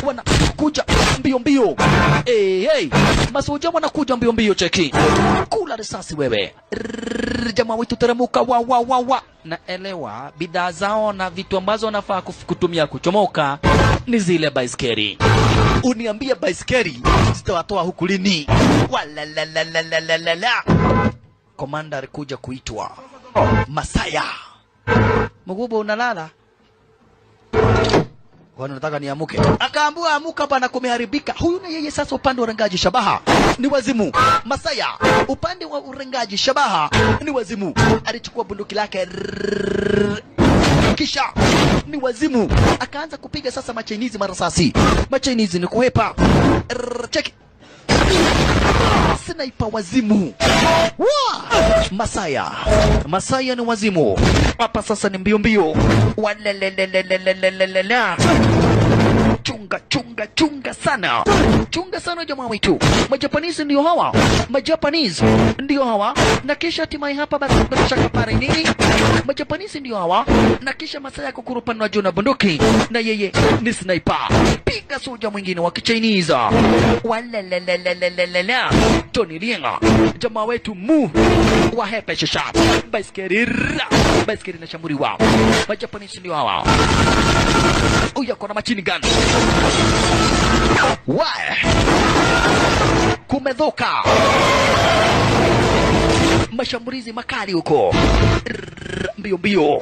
wanakuja mbio mbio. Hey. Masoja wanakuja mbio mbio cheki. Kula risasi wewe. Jamaa wetu teremuka wa. Naelewa bidhaa zao na vitu ambazo wanafaa kutumia kuchomoka ni zile baiskeli. Uniambia baiskeli zitawatoa huku lini? Walalalalala. Komanda alikuja kuitwa Masaya. Mgubo unalala? Wanataka niamuke. Akaambiwa amuka bana, kumeharibika. Huyu na yeye sasa upande wa urengaji shabaha ni wazimu. Masaya upande wa urengaji shabaha ni wazimu. Alichukua bunduki lake kisha ni wazimu. Akaanza kupiga sasa Machinese marasasi. Machinese ni kuhepa. Cheki. Sniper wazimu. Masaya ni wazimu. Hapa sasa ni mbio mbio. Walalalalalalalala. Chunga sana. Chunga sana jamaa wetu. Majapanese ndio hawa. Na kisha hatimaye hapa basi bila shaka pare nini? Majapanese ndio hawa. Na kisha Masaya kukurupa na jona bunduki. Na yeye ni sniper. Piga soja mwingine wa Kichinese. Walalalalalalalala. Tony Lienga. Jamaa wetu mu wa hepe shasha. Baiskeli na shambuliwa. Majapanese ndio hawa. Uya kuna machine gun. Kumedhoka. Mashambulizi makali huko. Mbio.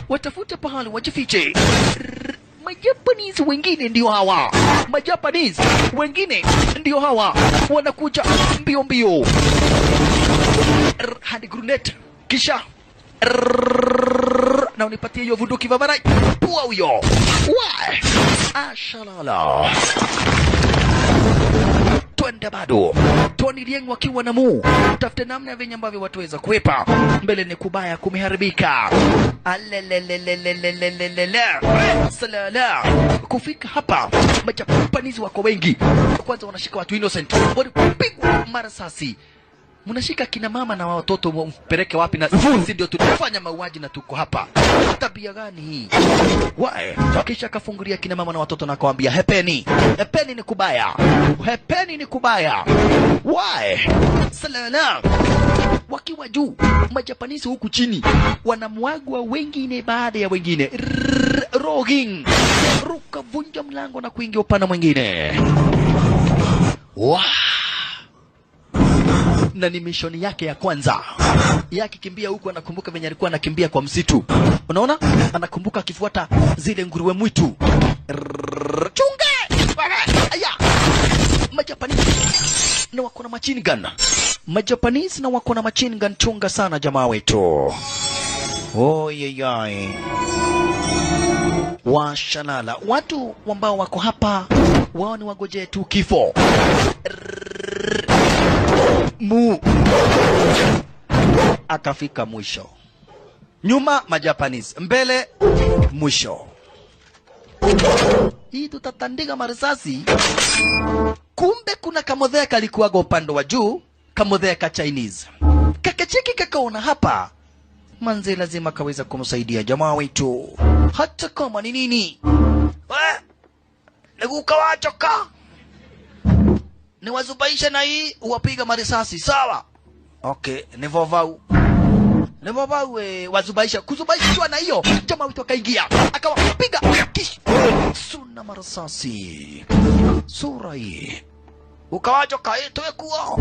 Watafute pahali wajifiche. Majapanese wengine ndio hawa. Wanakuja mbio. Hadi grenade. Kisha na unipatie hiyo bunduki babarai. Pua huyo. Ashalala. Twende bado. Tony Lieng wakiwa na mu. Tafute namna ya venye ambavyo watuweza kuepa. Mbele ni kubaya, kumeharibika. Salala. Kufika hapa Majapanese wako wengi. Kwanza wanashika watu innocent. Walipigwa marasasi. Mnashika kina mama na watoto mpeleke wapi? Na sisi ndio tunafanya mauaji na tuko hapa. Tabia gani hii? Kisha kafungulia kina mama na watoto na kuambia hepeni ni kubaya. Salala. Wakiwa juu Majapanese huku chini wanamwagwa wengine baada ya wengine. Rogging. Ruka vunja mlango na kuingia upande mwingine. Na ni mishoni yake ya kwanza. Yaki kimbia huku anakumbuka venye alikuwa anakimbia kwa msitu. Unaona? Anakumbuka akifuata zile nguruwe mwitu. Chunge! Aya! Majapanese na wako na machine gun. Chunga sana jamaa wetu. Oyeyai. Washalala. Watu ambao wako hapa wao ni wagoje tu kifo. Mu akafika mwisho. Nyuma Majapanese, mbele mwisho. Hii tutatandika marisasi. Kumbe kuna kamodhea kalikuwaga upande wa juu, kamodhea ka Chinese. Kakacheki kakaona hapa. Manze lazima kaweza kumsaidia jamaa wetu. Hata kama ni nini. Neguka wachoka. Niwazubaisha na hii uwapiga marisasi, sawa? Okay, nivovau wazubaisha. Kuzubaishwa na hiyo jamaa wetu akaingia. Akawapiga kish. Suna marisasi. Sura hii. Ukawacho kaetoe kuo.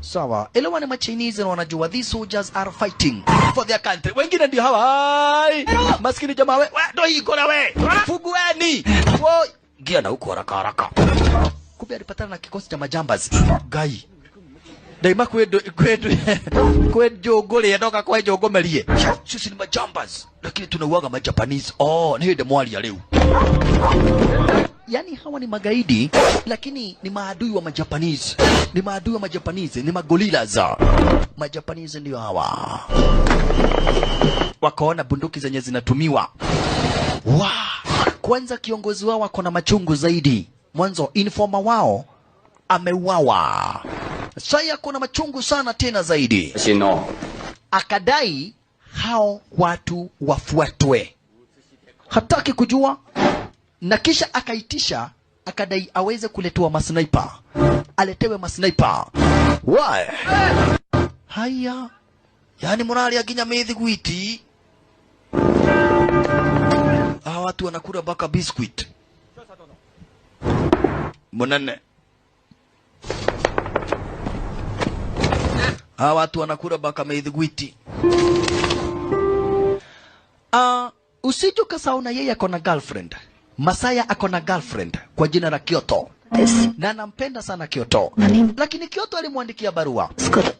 Sawa. Elewane Machinese na wanajua these soldiers are fighting for their country. Wengine ndio hawa. Maskini jamaa we. Ndo hii kona we. Fugueni. Woi. Gia na huko haraka. Kumbe alipatana na kikosi cha majambazi. Gai. daima kwetu jogole ndoka kwa jogomelie. Sisi ni majambas lakini tunauaga majapanese. Oh, ni hende mwali ya leo. Yani hawa ni magaidi lakini ni maadui wa majapanese. Ni maadui wa majapanese, ni magorilas. Majapanese ndio hawa. Wakaona bunduki zenye zinatumiwa. Kwanza kiongozi wao wako na machungu zaidi. Mwanzo informa wao ameuawa. Sasa kuna machungu sana tena zaidi. Akadai hao watu wafuatwe. Hataki kujua. Na kisha akaitisha, akadai aweze kuletewa masniper. Aletewe masniper. Why? Haya. Yani morali ya kinyamedhi gwiti. Hawa watu wanakula baka biscuit. Munane. Hawa watu wanakula baka medhigwiti. Usiju kasauna yeye akona girlfriend. Masaya akona girlfriend kwa jina la Kyoto. Na anampenda sana Kyoto. Lakini Kyoto alimwandikia barua.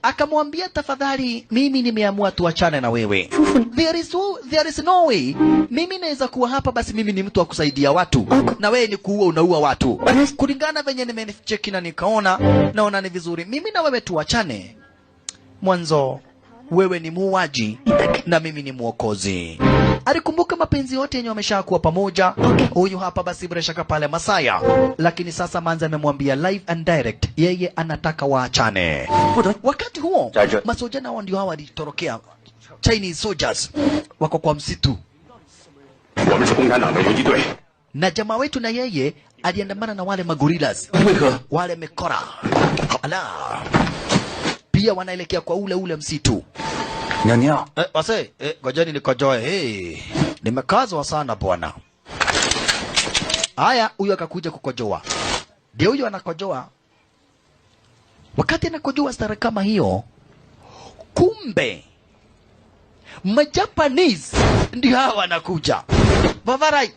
Akamwambia tafadhali mimi nimeamua tuachane na wewe. There is no way. Mimi naweza kuwa hapa basi mimi ni mtu wa kusaidia watu. Na wewe ni kuua unaua watu. Kulingana venye nimecheki na nikaona naona ni vizuri. Mimi na wewe tuachane. Mwanzo wewe ni muuaji na mimi ni mwokozi. Alikumbuka mapenzi yote yenye wameshakuwa pamoja. Huyu hapa basi bila shaka pale Masaya. Lakini sasa Manza amemwambia live and direct yeye anataka waachane. Wakati huo masoja nao ndio hawa walitorokea. Chinese soldiers wako kwa msitu. Na jamaa wetu na yeye aliandamana na wale magorilas. Wale mekora. Ala. Pia wanaelekea kwa ule msitu. Nyanya. Wase, ngojeni nikojoe. Nimekazwa sana bwana. Haya, huyo akakuja kukojoa. Ndio huyo anakojoa. Wakati anakojoa stara kama hiyo, kumbe Majapanese ndio hawa wanakuja. Bavarai.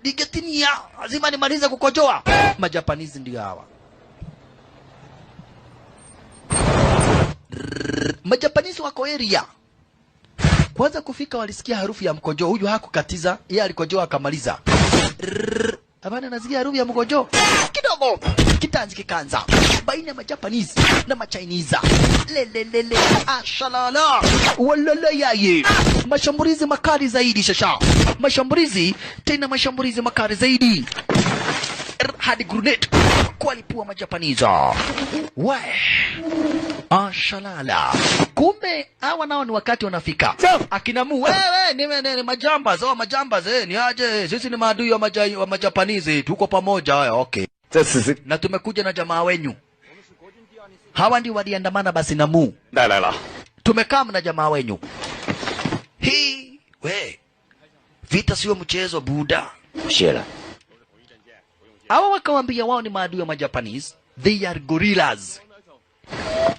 Digetinia, lazima nimalize kukojoa. Majapanese ndio hawa. Majapanese wako area. Kwanza kufika walisikia harufu ya mkojo. Huyu hakukatiza, yeye alikojoa akamaliza. Abana nasikia harufu ya mkojo. Kidogo kitanzi kikaanza baina ya Majapanese na Machinese. Lelelele ashalala walala yaye. Mashambulizi makali zaidi shasha. Mashambulizi tena mashambulizi makali zaidi. Hadi grenade kwa lipua Majapanese. Ashalala. Kumbe hawa nao ni wakati wanafika. Akinamu wewe ni majambas. Majambas ni aje? Sisi ni maadui wa Majapanese. Tuko pamoja. Okay. Na tumekuja na jamaa wenyu. Hawa ndio waliandamana basi na mu. Tumekaa na jamaa wenyu. Hii we. Vita sio mchezo buda. Shela. Hawa wakawambia wao ni maadui wa Majapanese. They are gorillas.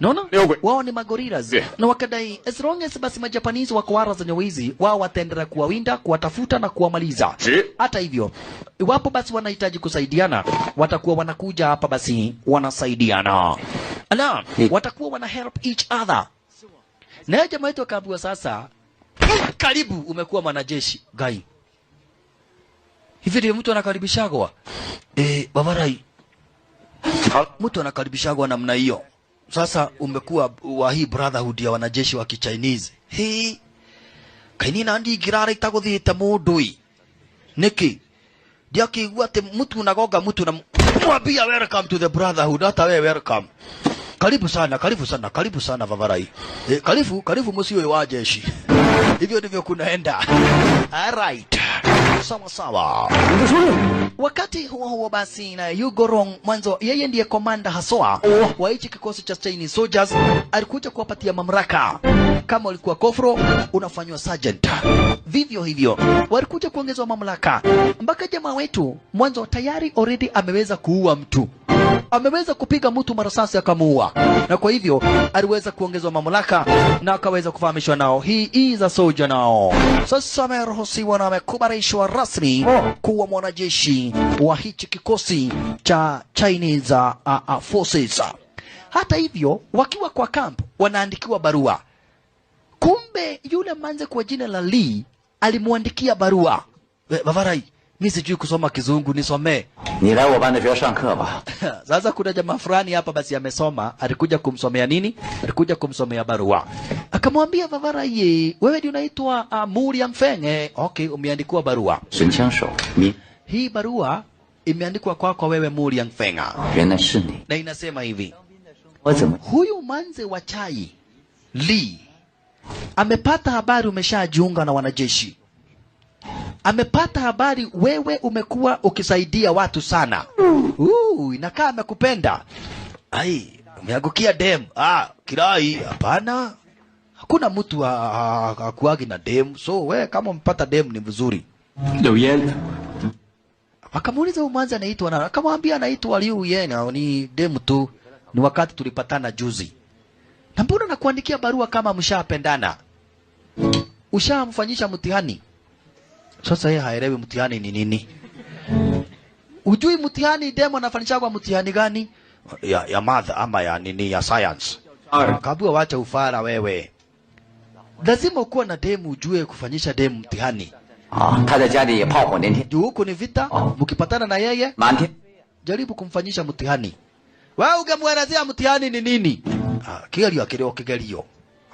Naona? Wao ni magorilas. Na wakadai as long as basi Majapanese wako wara zenye wizi, wao wataendelea kuwawinda, kuwatafuta na kuwamaliza. Hata hivyo, iwapo basi wanahitaji kusaidiana, watakuwa wanakuja hapa basi wanasaidiana. Ala, watakuwa wana help each other. Na jamaa wetu akaambiwa sasa, karibu umekuwa mwanajeshi, gai. Hivi ndio mtu anakaribishagwa? Bavarai. Mtu anakaribishagwa namna hiyo. Sasa umekuwa wa hii brotherhood ya wanajeshi wa Kichinese. Hii kaini nandi girara itaguthita mudui. Niki ndio kigua te mtu unagoga mtu na mwambia welcome to the brotherhood, hata wewe welcome. Karibu sana Vavarai. Karibu msio wa jeshi. Hivyo ndivyo kunaenda. Alright. Sawa. Wakati huo basi na Yugorong mwanzo yeye ndiye komanda haswa wa hichi kikosi cha Chinese soldiers, alikuja kuwapatia mamlaka. Kama ulikuwa kofro unafanywa sergeant. Vivyo hivyo walikuja kuongezwa mamlaka. Mpaka jamaa wetu mwanzo tayari already ameweza kuua mtu. Ameweza kupiga mtu marasasi akamuua. Na kwa hivyo aliweza kuongezwa mamlaka na akaweza kufahamishwa nao he is a soldier nao. Sasa ameruhusiwa na amekubalishwa rasmi kuwa mwanajeshi wa hichi kikosi cha Chinese forces. Hata hivyo wakiwa kwa camp wanaandikiwa barua. Kumbe yule manze kwa jina la Lee alimuandikia barua. Bavarai, mimi sijui kusoma Kizungu, nisomee. 你来我班的学校上课吧。 Sasa kuna jamaa fulani hapa basi amesoma, alikuja kumsomea nini? Alikuja kumsomea barua. Akamwambia Bavarai, wewe ndio unaitwa Mu Liangfeng. Okay, umeandikiwa barua. 神枪手，你 Hii barua imeandikwa kwako wewe Mu Liangfeng. 原来是你。 Na inasema hivi. 我怎么 Huyu manze wa chai Lee amepata habari umeshajiunga na wanajeshi. Amepata habari wewe umekuwa ukisaidia watu sana. Inakaa amekupenda. Ai, umeangukia dem. Kirai, hapana. Hakuna mtu akuagi na dem. So we kama umpata dem ni vizuri. Liu Yan? Akamuuliza huyu mwanza anaitwa nani? Akamwambia anaitwa Liu Yan, ni dem tu. Ni wakati tulipatana juzi. Na mbona nakuandikia barua kama mshapendana? Ushamfanyisha mtihani? Sasa yeye haelewi mtihani ni nini. Ujui mtihani demo anafanyisha kwa mtihani gani? Ya math ama ya nini ya science. Kabua wacha ufara wewe. Lazima ukuwa na demo ujue kufanyisha demo mtihani. 他在家里也炮火连天。 Huko ni vita, mkipatana na yeye, 满天。 jaribu kumfanyisha mtihani. Wewe ungemwelezea mtihani ni nini? Kigelio kigelio.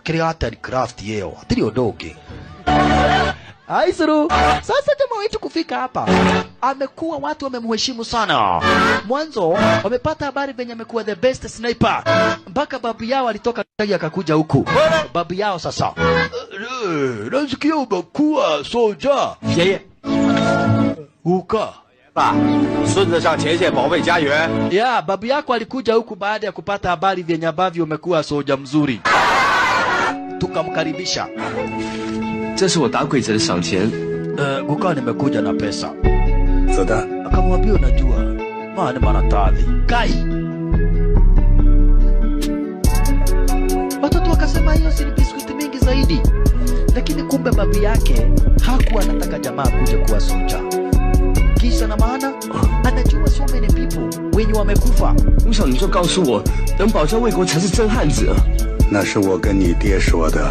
Kile hata craft yeo. Atili odoke. Aisuru, sasa jamaa wetu kufika hapa. Amekuwa watu wamemheshimu sana. Mwanzo wamepata habari venye amekuwa the best sniper. Mpaka babu yao alitoka kaji akakuja huku. Babu yao sasa. Nasikia umekuwa soja. Yeye. Uka. 爸，孙子上前线保卫家园。 Ya, babu yako alikuja huku baada ya kupata habari vyenye ambavyo umekuwa soja mzuri. Tukamkaribisha. 这是我打鬼子的赏钱。 Guka nimekuja na pesa. 子弹 Akamwambia unajua, maana manatadhi. Kai. Watoto wakasema hiyo si biskuti mingi zaidi. Lakini kumbe babu yake hakuwa anataka jamaa kuja kuwa soja. Kisa na maana anajua so many people wenye wamekufa. 为什么你就告诉我，能保家卫国才是真汉子？ 那是我跟你爹说的，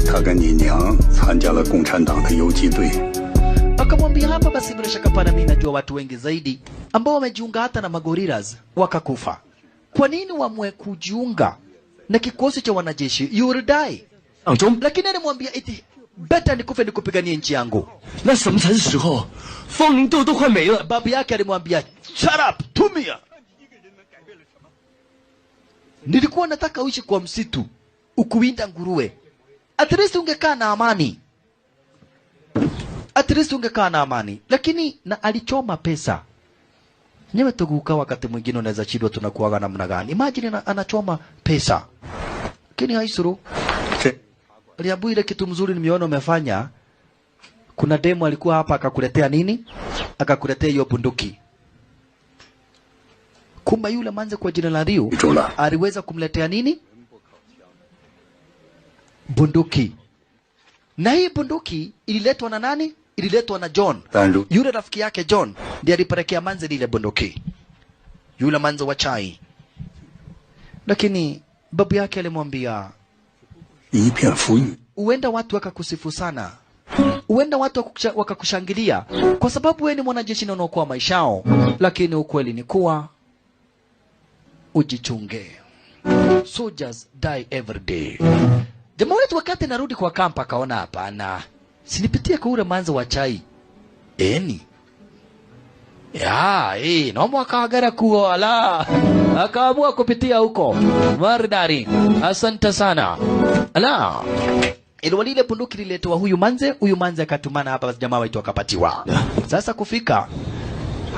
他跟你娘参加了共产党的游击队。 Akamwambia hapa basi bila shaka pana mimi najua watu wengi zaidi ambao wamejiunga hata na magorilas wakakufa. Kwa nini wamwe kujiunga na kikosi cha wanajeshi? You will die. Lakini alimwambia eti better nikufe nikupiganie nchi yangu. 那什么才是时候？风铃豆都快没了。 Babu yake alimwambia shut up, tumia. Nilikuwa nataka uishi kwa msitu, ukuwinda nguruwe. At least ungekaa na amani. At least ungekaa na amani. Lakini na alichoma pesa. Nyewe tuguka wakati mwingine unaweza chidwa tunakuaga namna gani. Imagine anachoma pesa. Lakini haisuru. Liabu ile kitu mzuri nimeona umefanya. Kuna demo alikuwa hapa akakuletea nini? Akakuletea hiyo bunduki. Kumbe yule manze kwa jina la Liu aliweza kumletea nini? Bunduki. Na hii bunduki ililetwa na nani? Ililetwa na John. Yule rafiki yake John ndiye alipelekea manze ile bunduki. Yule manze wa chai. Lakini babu yake alimwambia, uenda watu wakakusifu sana. Uenda watu wakakushangilia kwa sababu wewe ni mwanajeshi na unaokoa maisha yao, lakini ukweli ni kuwa ujichunge. Soldiers die every day. Jamaa wetu wakati narudi kwa kampa akaona hapana. Sinipitia kwa ule manzo wa chai. Eni. Ya, naomba akagara kuo ala. Akaamua kupitia huko. Maridari. Asante sana. Ala. Ile bunduki liletwa huyu manze akatumana hapa jamaa wetu akapatiwa. Sasa kufika.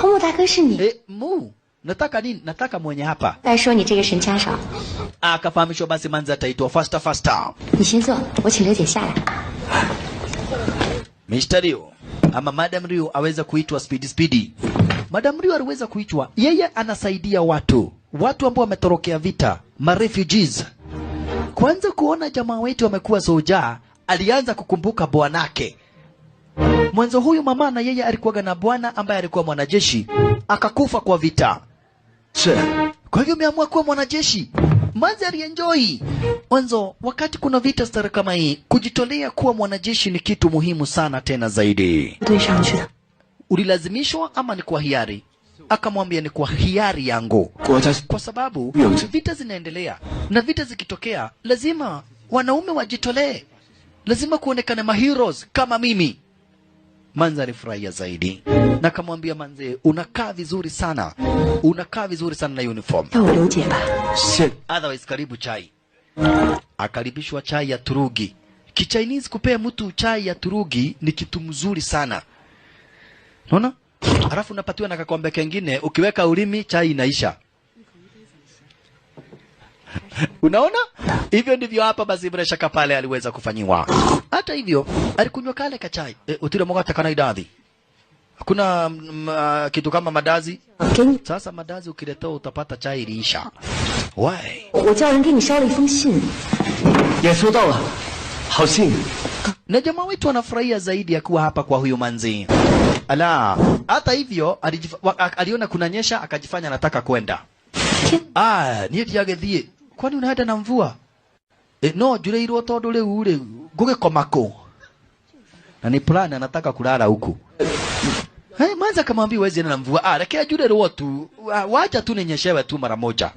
Homo大哥是你。 Mu. Nataka nini? Nataka mwenye hapa. 再说你这个神枪手。 Akafahamishwa basi manze ataitwa faster. 你先坐，我请刘姐下来。 Mr. Liu ama Madam Liu aweza kuitwa speedy. Madam Liu aliweza kuitwa, yeye anasaidia watu ambao wametorokea vita, refugees. Kwanza kuona jamaa wetu wamekuwa soja, alianza kukumbuka bwanake. Mwanzo huyu mama na yeye alikuwa na bwana ambaye alikuwa mwanajeshi, akakufa kwa vita. Kwa hivyo ameamua kuwa mwanajeshi. Manzi alienjoy. Mwanzo wakati kuna vita stara kama hii, kujitolea kuwa mwanajeshi ni kitu muhimu sana tena zaidi. Ulilazimishwa ama ni kwa hiari? Akamwambia ni kwa hiari yangu. Kwa sababu vita zinaendelea na vita zikitokea lazima wanaume wajitolee. Lazima kuonekana maheroes kama mimi. Manzi alifurahia zaidi. Na akamwambia Manzi, unakaa vizuri sana. Unakaa vizuri sana na uniform. Otherwise karibu chai. Akaribishwa chai ya Turugi. Ki-Chinese kupea mtu chai ya Turugi ni kitu mzuri sana. Unaona? Halafu unapatiwa na kakombe kengine, ukiweka ulimi chai inaisha. Unaona? Hivyo ndivyo hapa basi bila shaka pale aliweza kufanyiwa. Hata hivyo alikunywa kale kachai. Utira mwaga takana idadi. Hakuna kitu kama madazi. Sasa madazi ukiletea utapata chai iliisha. Why? 我叫人给你捎了一封信。也收到了，好信。 Na jamaa wetu anafurahia zaidi ya kuwa hapa kwa huyu Manzi. Ala, hata hivyo aliona kunanyesha akajifanya anataka kwenda. Niye diagethie. Kwani unaenda na mvua? No, jule ilo todo le ule goge komako. Na ni plan anataka kulala huku. Manzi akamwambia wewe na mvua. Lakini jule ilo tu wacha tu ninyeshewe tu mara moja.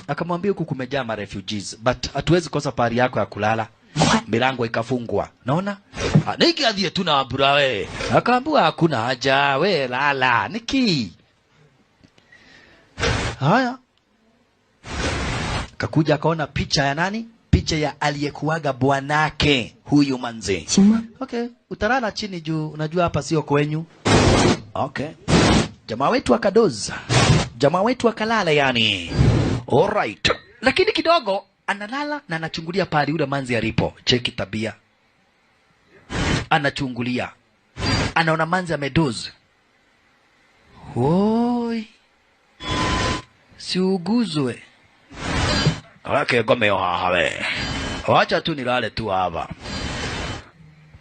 Akamwambia huku kumejaa ma refugees, but hatuwezi kosa pari yako ya kulala. Milango ikafungwa. Naona? Nikiadhie tu na abura we. Akaambia hakuna haja we lala. Niki. Haya. Kakuja akaona picha ya nani? Picha ya aliyekuwaga bwanake huyu Manzi. Okay, utalala chini juu, unajua hapa sio kwenyu. Okay. Jamaa wetu akadoza. Jamaa wetu akalala yani. Alright. Lakini kidogo analala na anachungulia pale yule Manzi alipo. Cheki tabia. Anachungulia. Anaona Manzi amedoza. Hoi. Siuguzwe. Wake gome hawe. Wacha tu nilale tu hapa.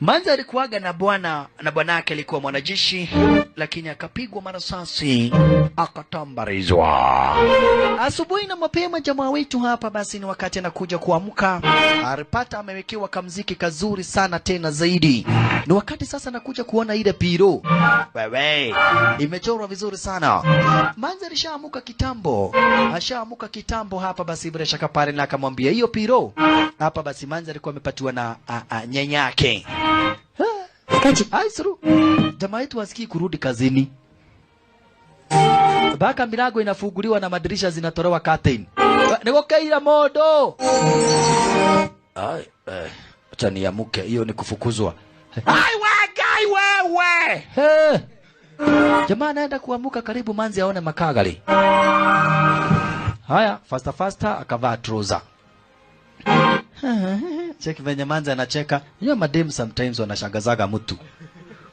Manzi alikuwaga na bwanake alikuwa mwanajeshi, lakini akapigwa marasasi akatambarizwa. Asubuhi na mapema jamaa wetu hapa basi ni wakati anakuja kuamka. Alipata amewekewa kamziki kazuri sana tena zaidi. Ni wakati sasa anakuja kuona ile piro. Wewe, imechorwa vizuri sana. Manzi alishaamuka kitambo. Ashaamuka kitambo hapa basi bila shaka pale na akamwambia hiyo piro. Hapa basi Manzi alikuwa amepatiwa na nyanyake. Aisru. Jamaa yetu wasikii kurudi kazini. Baka milango inafunguliwa na madirisha zinatolewa curtain. Nikokeira modo. Acha niamuke, hiyo ni kufukuzwa. Wewe. Jamaa anaenda kuamuka karibu Manzi aone makagali. Haya, faster akavaa trouser. Cheki venye Manzi anacheka. Hiyo madem sometimes wanashangazaga mtu.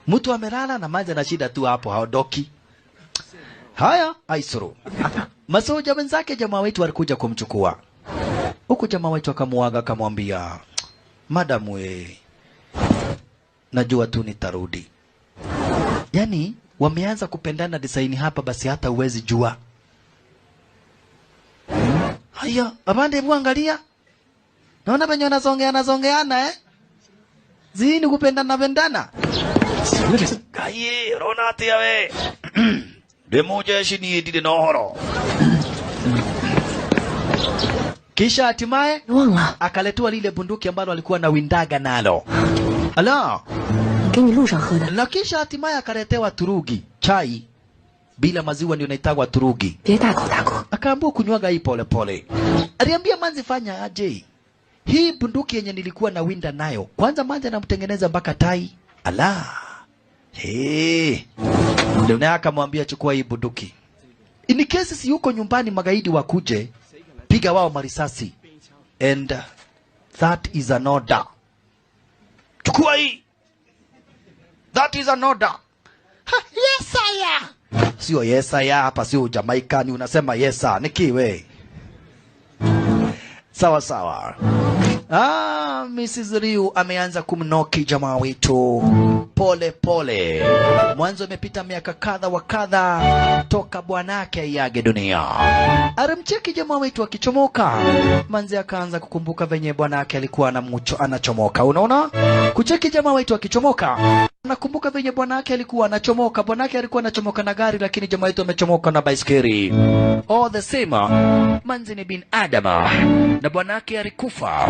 Mtu amelala na Manzi ana shida tu hapo haondoki. Haya, aisuru. Masoja wenzake jamaa wetu walikuja kumchukua. Huku jamaa wetu akamuaga akamwambia, "Madam we, najua tu nitarudi." Yaani wameanza kupendana design hapa basi hata uwezi jua. Haya, abande muangalia. Naona penye wanazongeana Zini kupendana. Kaye, rona atia we. Demoja shini edile nohoro. Kisha hatimaye akaletua lile bunduki ambalo alikuwa na windaga nalo. Ala. Na kisha hatimaye akaletewa Turugi, chai bila maziwa ndio inaitagwa Turugi. Akaambiwa kunywaga hii pole pole. Aliambia Manzi fanya aje. Hii bunduki yenye nilikuwa na winda nayo. Kwanza Manzi anamtengeneza mpaka tai. Ala. Ndio naye akamwambia chukua hii bunduki. In case si yuko nyumbani magaidi wakuje, piga wao marisasi. And that is an order. Chukua hii. That is an order. Yes sir. Sio yes sir hapa sio Jamaikani unasema yes sir. Nikiwe. Sawa. Mrs. Ryu ameanza kumnoki jamaa wetu pole pole. Mwanzo imepita miaka kadha wa kadha toka bwanake yage dunia. Aramcheki jamaa wetu akichomoka. Manzi akaanza kukumbuka venye bwanake alikuwa anachomoka. Unaona? Kucheki jamaa wetu akichomoka. Nakumbuka venye bwanake alikuwa anachomoka. Bwanake alikuwa anachomoka na gari, lakini jamaa wetu amechomoka na baiskeli. All the same, manzi ni bin Adama na bwanake alikufa.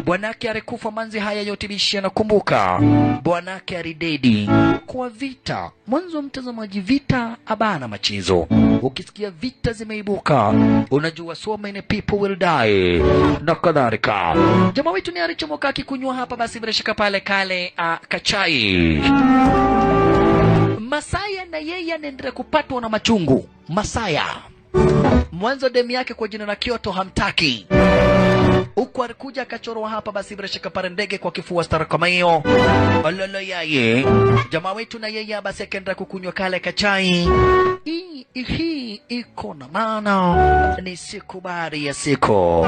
Bwanake alikufa, manzi haya yote bishi anakumbuka. Bwanake alidedi kwa vita. Mwanzo mtazamaji, vita abana machezo. Ukisikia vita zimeibuka, unajua so many people will die na kadhalika. Jamaa wetu ni alichomoka akikunywa hapa basi bila shaka pale kale kachai. Masaya na yeye anaendelea kupatwa na machungu. Masaya mwanzo demu yake kwa jina la Kyoto hamtaki. Huku alikuja akachorwa hapa basi bila shaka pale ndege kwa kifua stara kama hiyo. Ololo yaye. Jamaa wetu na yeye basi akaenda kukunywa kale kachai. Hii iko na maana ni siku baada ya siku.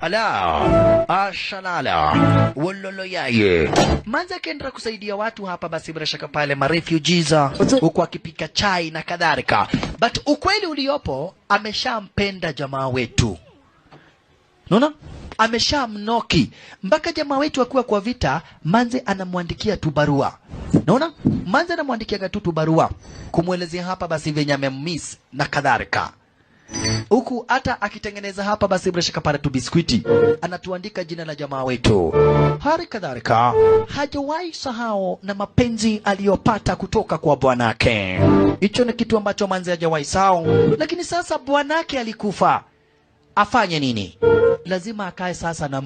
Ala, ashalala. Ololo yaye. Manza akaenda kusaidia watu hapa basi bila shaka pale marefugees huku akipika chai na kadhalika. But ukweli uliopo, ameshampenda jamaa wetu. Unaona? Ameshamnoki. Mpaka jamaa wetu akiwa kwa vita, manze anamwandikia tu barua. Unaona? Manze anamwandikia tu barua kumwelezea hapa basi venye amemiss na kadhalika. Huku hata akitengeneza hapa basi bila shaka pale tu biskuiti, anatuandika jina la jamaa wetu. Hali kadhalika hajawahi sahau na mapenzi aliyopata kutoka kwa bwanake. Hicho ni kitu ambacho manze hajawahi sahau. Lakini sasa bwanake alikufa. Afanye nini? Lazima akae sasa na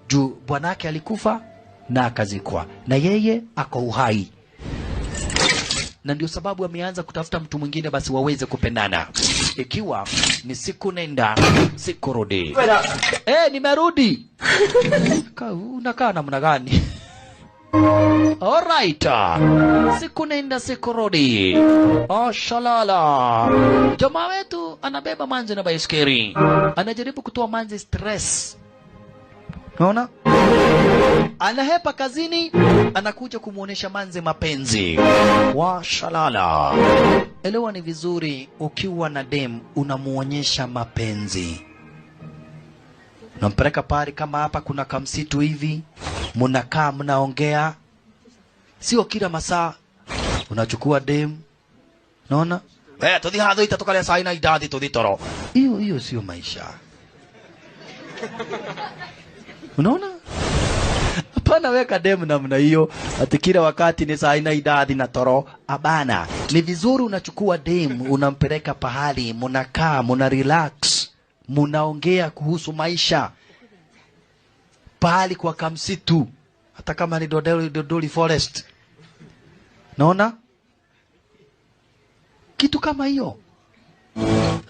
juu bwanake alikufa na akazikwa, na yeye ako uhai. Na ndio sababu ameanza kutafuta mtu mwingine basi waweze kupendana. Ikiwa ni siku nenda siku rudi. Nimerudi. Unakaa namna gani? Alright. Siku nenda siku rudi. Shalala. Jamaa wetu anabeba manzi na baiskeli. Anajaribu kutoa manzi stress. Unaona? Anahepa kazini, anakuja kumuonesha manzi mapenzi. Shalala. Elewa ni vizuri ukiwa na dem unamuonyesha mapenzi. Unampeleka pari kama hapa kuna kamsitu hivi, mnakaa mnaongea. Sio kila masaa unachukua dem. Unaona? Tudhi hadho itatoka leo saa ina idadi tudhi toro. Hiyo sio maisha. Unaona? Hapana, weka dem namna hiyo ati kila wakati ni saa ina idadi na toro. Abana, ni vizuri unachukua dem unampeleka pahali, mnakaa, mna relax, mnaongea kuhusu maisha. Pahali kwa kamsitu, hata kama ni Dodoli Forest. Naona? Kitu kama hiyo.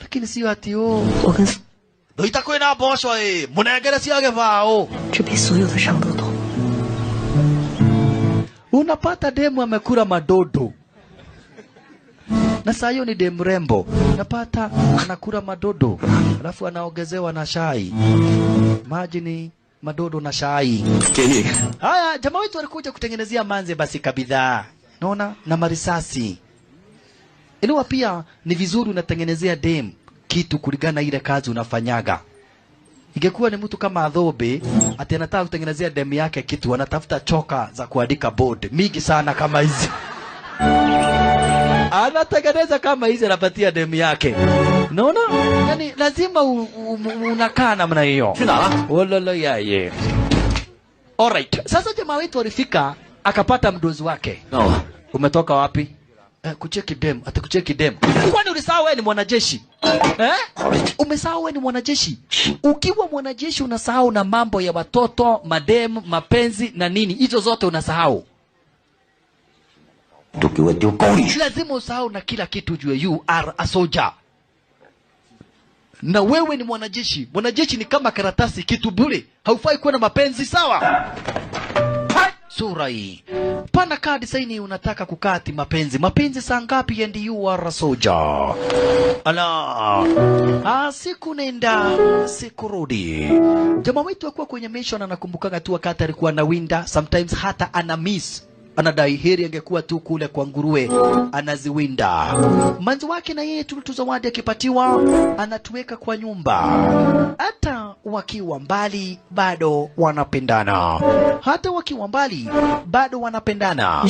Lakini sio ati ndo itakuwa na bosho munegere siage vao. Unapata demu amekula madodo. Na saa hiyo ni demu rembo. Unapata anakula madodo, alafu anaongezewa na chai. Maji ni madodo na chai. Haya, jamaa wetu walikuja kutengenezea manze basi kabidhaa. Naona na marisasi. Elewa pia ni vizuri unatengenezea dem kitu kulingana ile kazi unafanyaga. Ingekuwa ni mtu kama Adhobe, ati anataka kutengenezea dem yake kitu, anatafuta choka za kuandika board mingi sana kama hizi. Anatengeneza kama hizi anapatia dem yake. Unaona? Yaani lazima unakaa namna hiyo. Ololo yaye. Alright. Sasa jamaa wetu walifika akapata mdozi wake. Umetoka wapi? Kucheki dem, kucheki dem. Kwani ulisahau wewe ni mwanajeshi? Umesahau wewe ni mwanajeshi? Ukiwa mwanajeshi unasahau na mambo ya watoto, madem, mapenzi na nini. Hizo zote unasahau. Lazima usahau na kila kitu juu you are a soldier. Na wewe ni mwanajeshi. Mwanajeshi ni kama karatasi kitu bure. Haufai kuwa na mapenzi, sawa? Sura hii. pana kadi saini unataka kukati mapenzi saa ngapi and you are a soldier. Ala, siku nenda siku rudi. Jamaa wetu akuwa kwenye mission anakumbukaga tu wakati alikuwa na winda, sometimes hata ana miss, anadai heri angekuwa tu kule kwa nguruwe anaziwinda. Manzi wake na yeye tu zawadi akipatiwa anatuweka kwa nyumba. Hata wakiwa mbali bado wanapendana. Hata wakiwa mbali bado wanapendana.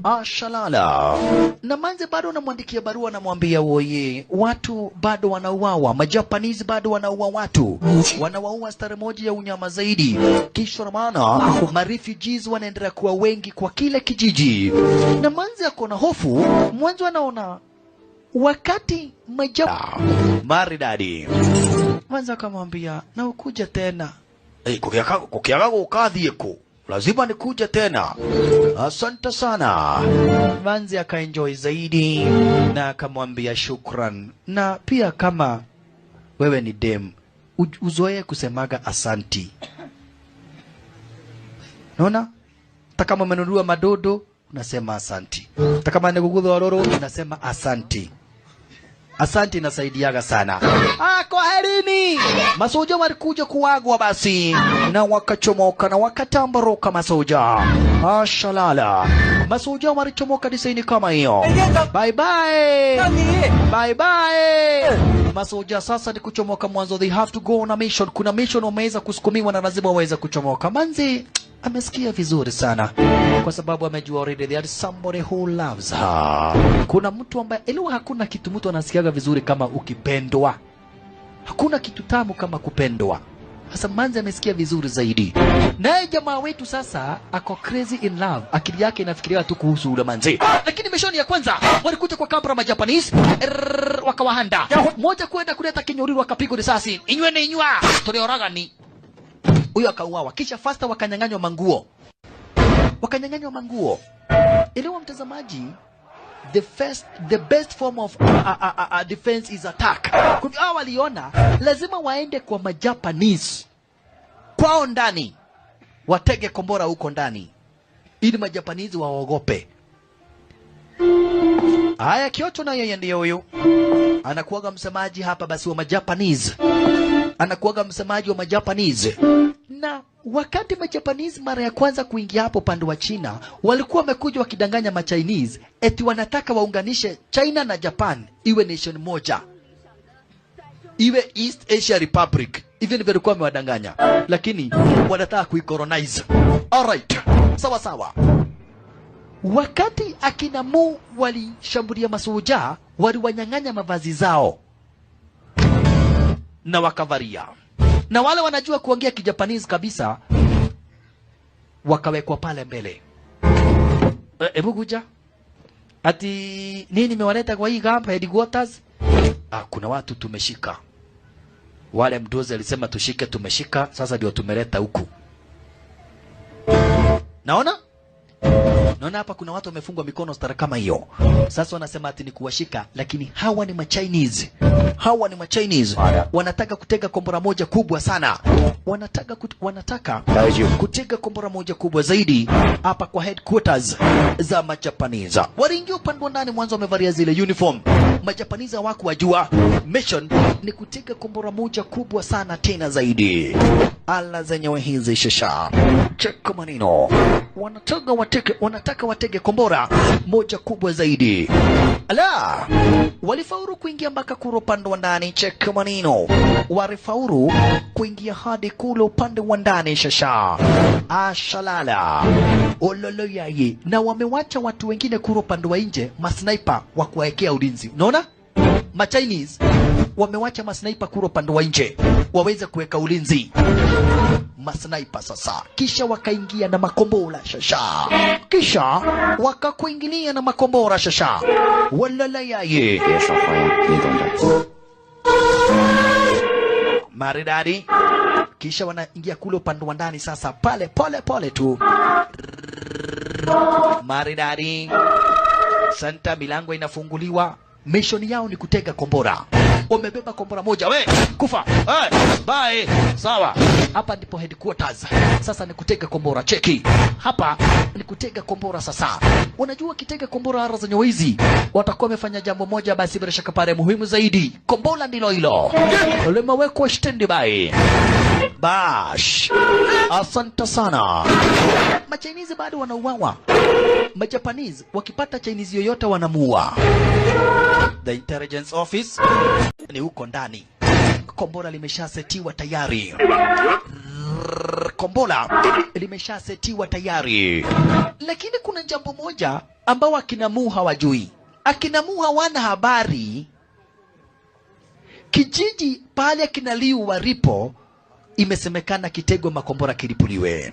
Ashalala. Na manzi bado anamwandikia barua anamwambia woye, watu bado wanauawa, Majapanese bado wanaua watu. Wanawaua stare moja ya unyama zaidi. Kisha maana marefugees wanaendelea kuwa wengi kwa kile kijiji. Na manzi ako na hofu, mwanzo anaona wakati maridadi. Manzi akamwambia, na ukuja tena. Kukiaga ukadhieko. Lazima nikuja tena. Asante sana. Manzi akaenjoy zaidi na akamwambia shukran. Na pia kama wewe ni dem, uzoee kusemaga asanti. Naona? Kama umenunua madodo unasema asanti. Kama negugudha waroro unasema asanti. Asanti inasaidiaga sana. Kwaherini. Masoja walikuja kuagwa basi na wakachomoka na wakatambaroka masoja. Ashalala. Masoja walichomoka disaini kama hiyo. Bye bye. Bye bye. Masoja sasa ni kuchomoka mwanzo, they have to go on a mission. Kuna mission wameweza kusukumiwa na lazima waweze kuchomoka. Manzi amesikia vizuri sana kwa sababu amejua already there is somebody who loves her. Kuna mtu ambaye elewa, hakuna kitu mtu anasikiaga vizuri kama ukipendwa. Hakuna kitu tamu kama kupendwa. Sasa Manzi amesikia vizuri zaidi. Naye jamaa wetu sasa ako crazy in love. Akili yake inafikiria tu kuhusu ule Manzi. Lakini mishoni ya kwanza walikuja kwa kamera Majapanese wakawahanda. Mmoja kwenda kuleta kinyoriru wakapigwa risasi. Inywe na inywa. Tulioraga ni huyo akauawa. Kisha faster wakanyang'anywa manguo. Wakanyang'anywa manguo. Elewa mtazamaji, the best form of defense is attack. Kwa hivyo waliona lazima waende kwa Majapanese kwao ndani, watege kombora huko ndani ili Majapanese waogope. Haya, Kyoto na yeye ndiye huyo anakuwaga msemaji hapa basi wa Majapanese. Anakuwaga msemaji wa Majapanese. Na wakati Majapanese mara ya kwanza kuingia hapo pande wa China, walikuwa wamekuja wakidanganya Ma-Chinese eti wanataka waunganishe China na Japan iwe nation moja, iwe East Asia Republic. Hivi ndivyo walikuwa wamewadanganya, lakini wanataka kuicolonize. Alright, sawa sawa. Wakati akina Mu walishambulia masoja, waliwanyang'anya mavazi zao na wakavaria. Na wale wanajua kuongea Kijapanese kabisa wakawekwa pale mbele. Hebu kuja. Ati nini nimewaleta kwa hii hapa headquarters? Kuna watu tumeshika. Wale mdozi alisema tushike, tumeshika, sasa ndio tumeleta huku. Naona hapa kuna watu wamefungwa mikono stara kama hiyo. Sasa wanasema ati ni kuwashika, lakini hawa ni Ma-Chinese. Hawa ni Ma-Chinese. Wanataka kutega kombora moja kubwa sana. Wanataka kutega kombora moja kubwa zaidi hapa kwa headquarters za Majapanese. Waliingia upande wa ndani, mwanzo wamevalia zile uniform. Majapanese hawakuwajua mission ni kutega kombora moja kubwa sana tena zaidi. Ala zenyewe hizi shasha. Cheka manino. Wanataka watege kombora moja kubwa zaidi. Ala, walifaulu kuingia mpaka kule upande wa ndani. Cheka manino. Walifaulu kuingia hadi kule upande wa ndani shasha. Ashalala. Ololo yaye. Na wamewacha watu wengine kule upande wa nje, masniper wa kuwaekea ulinzi. Unaona? Ma-Chinese wamewacha masniper kule upande wa nje waweze kuweka ulinzi. Masniper sasa. Kisha wakaingia na makombora shasha. Kisha wakakuingilia na makombora shasha. Walala yaye. Maridadi. Kisha wanaingia kule upande wa ndani sasa, pale pole tu. Maridadi. Santa, milango inafunguliwa. Mission yao ni kutega kombora. Wamebeba kombora moja. We, kufa. Bye. Sawa. Hapa ndipo headquarters. Sasa ni kutega kombora. Cheki. Hapa ni kutega kombora sasa. Unajua kitega kombora ara za nyoizi watakuwa wamefanya jambo moja basi bila shaka pale muhimu zaidi. Kombora ndilo hilo. Limewekwa standby. Bash. Asante sana. Machinese bado wanauawa. Majapanese wakipata Chinese yoyote wanamuua. The intelligence office ni huko ndani. Kombora limeshasetiwa tayari. Kombora limeshasetiwa tayari. Lakini kuna jambo moja ambao akina Mu hawajui. Akina Mu hawana habari. Kijiji pale akina Liu walipo imesemekana kitegwa makombora kilipuliwe.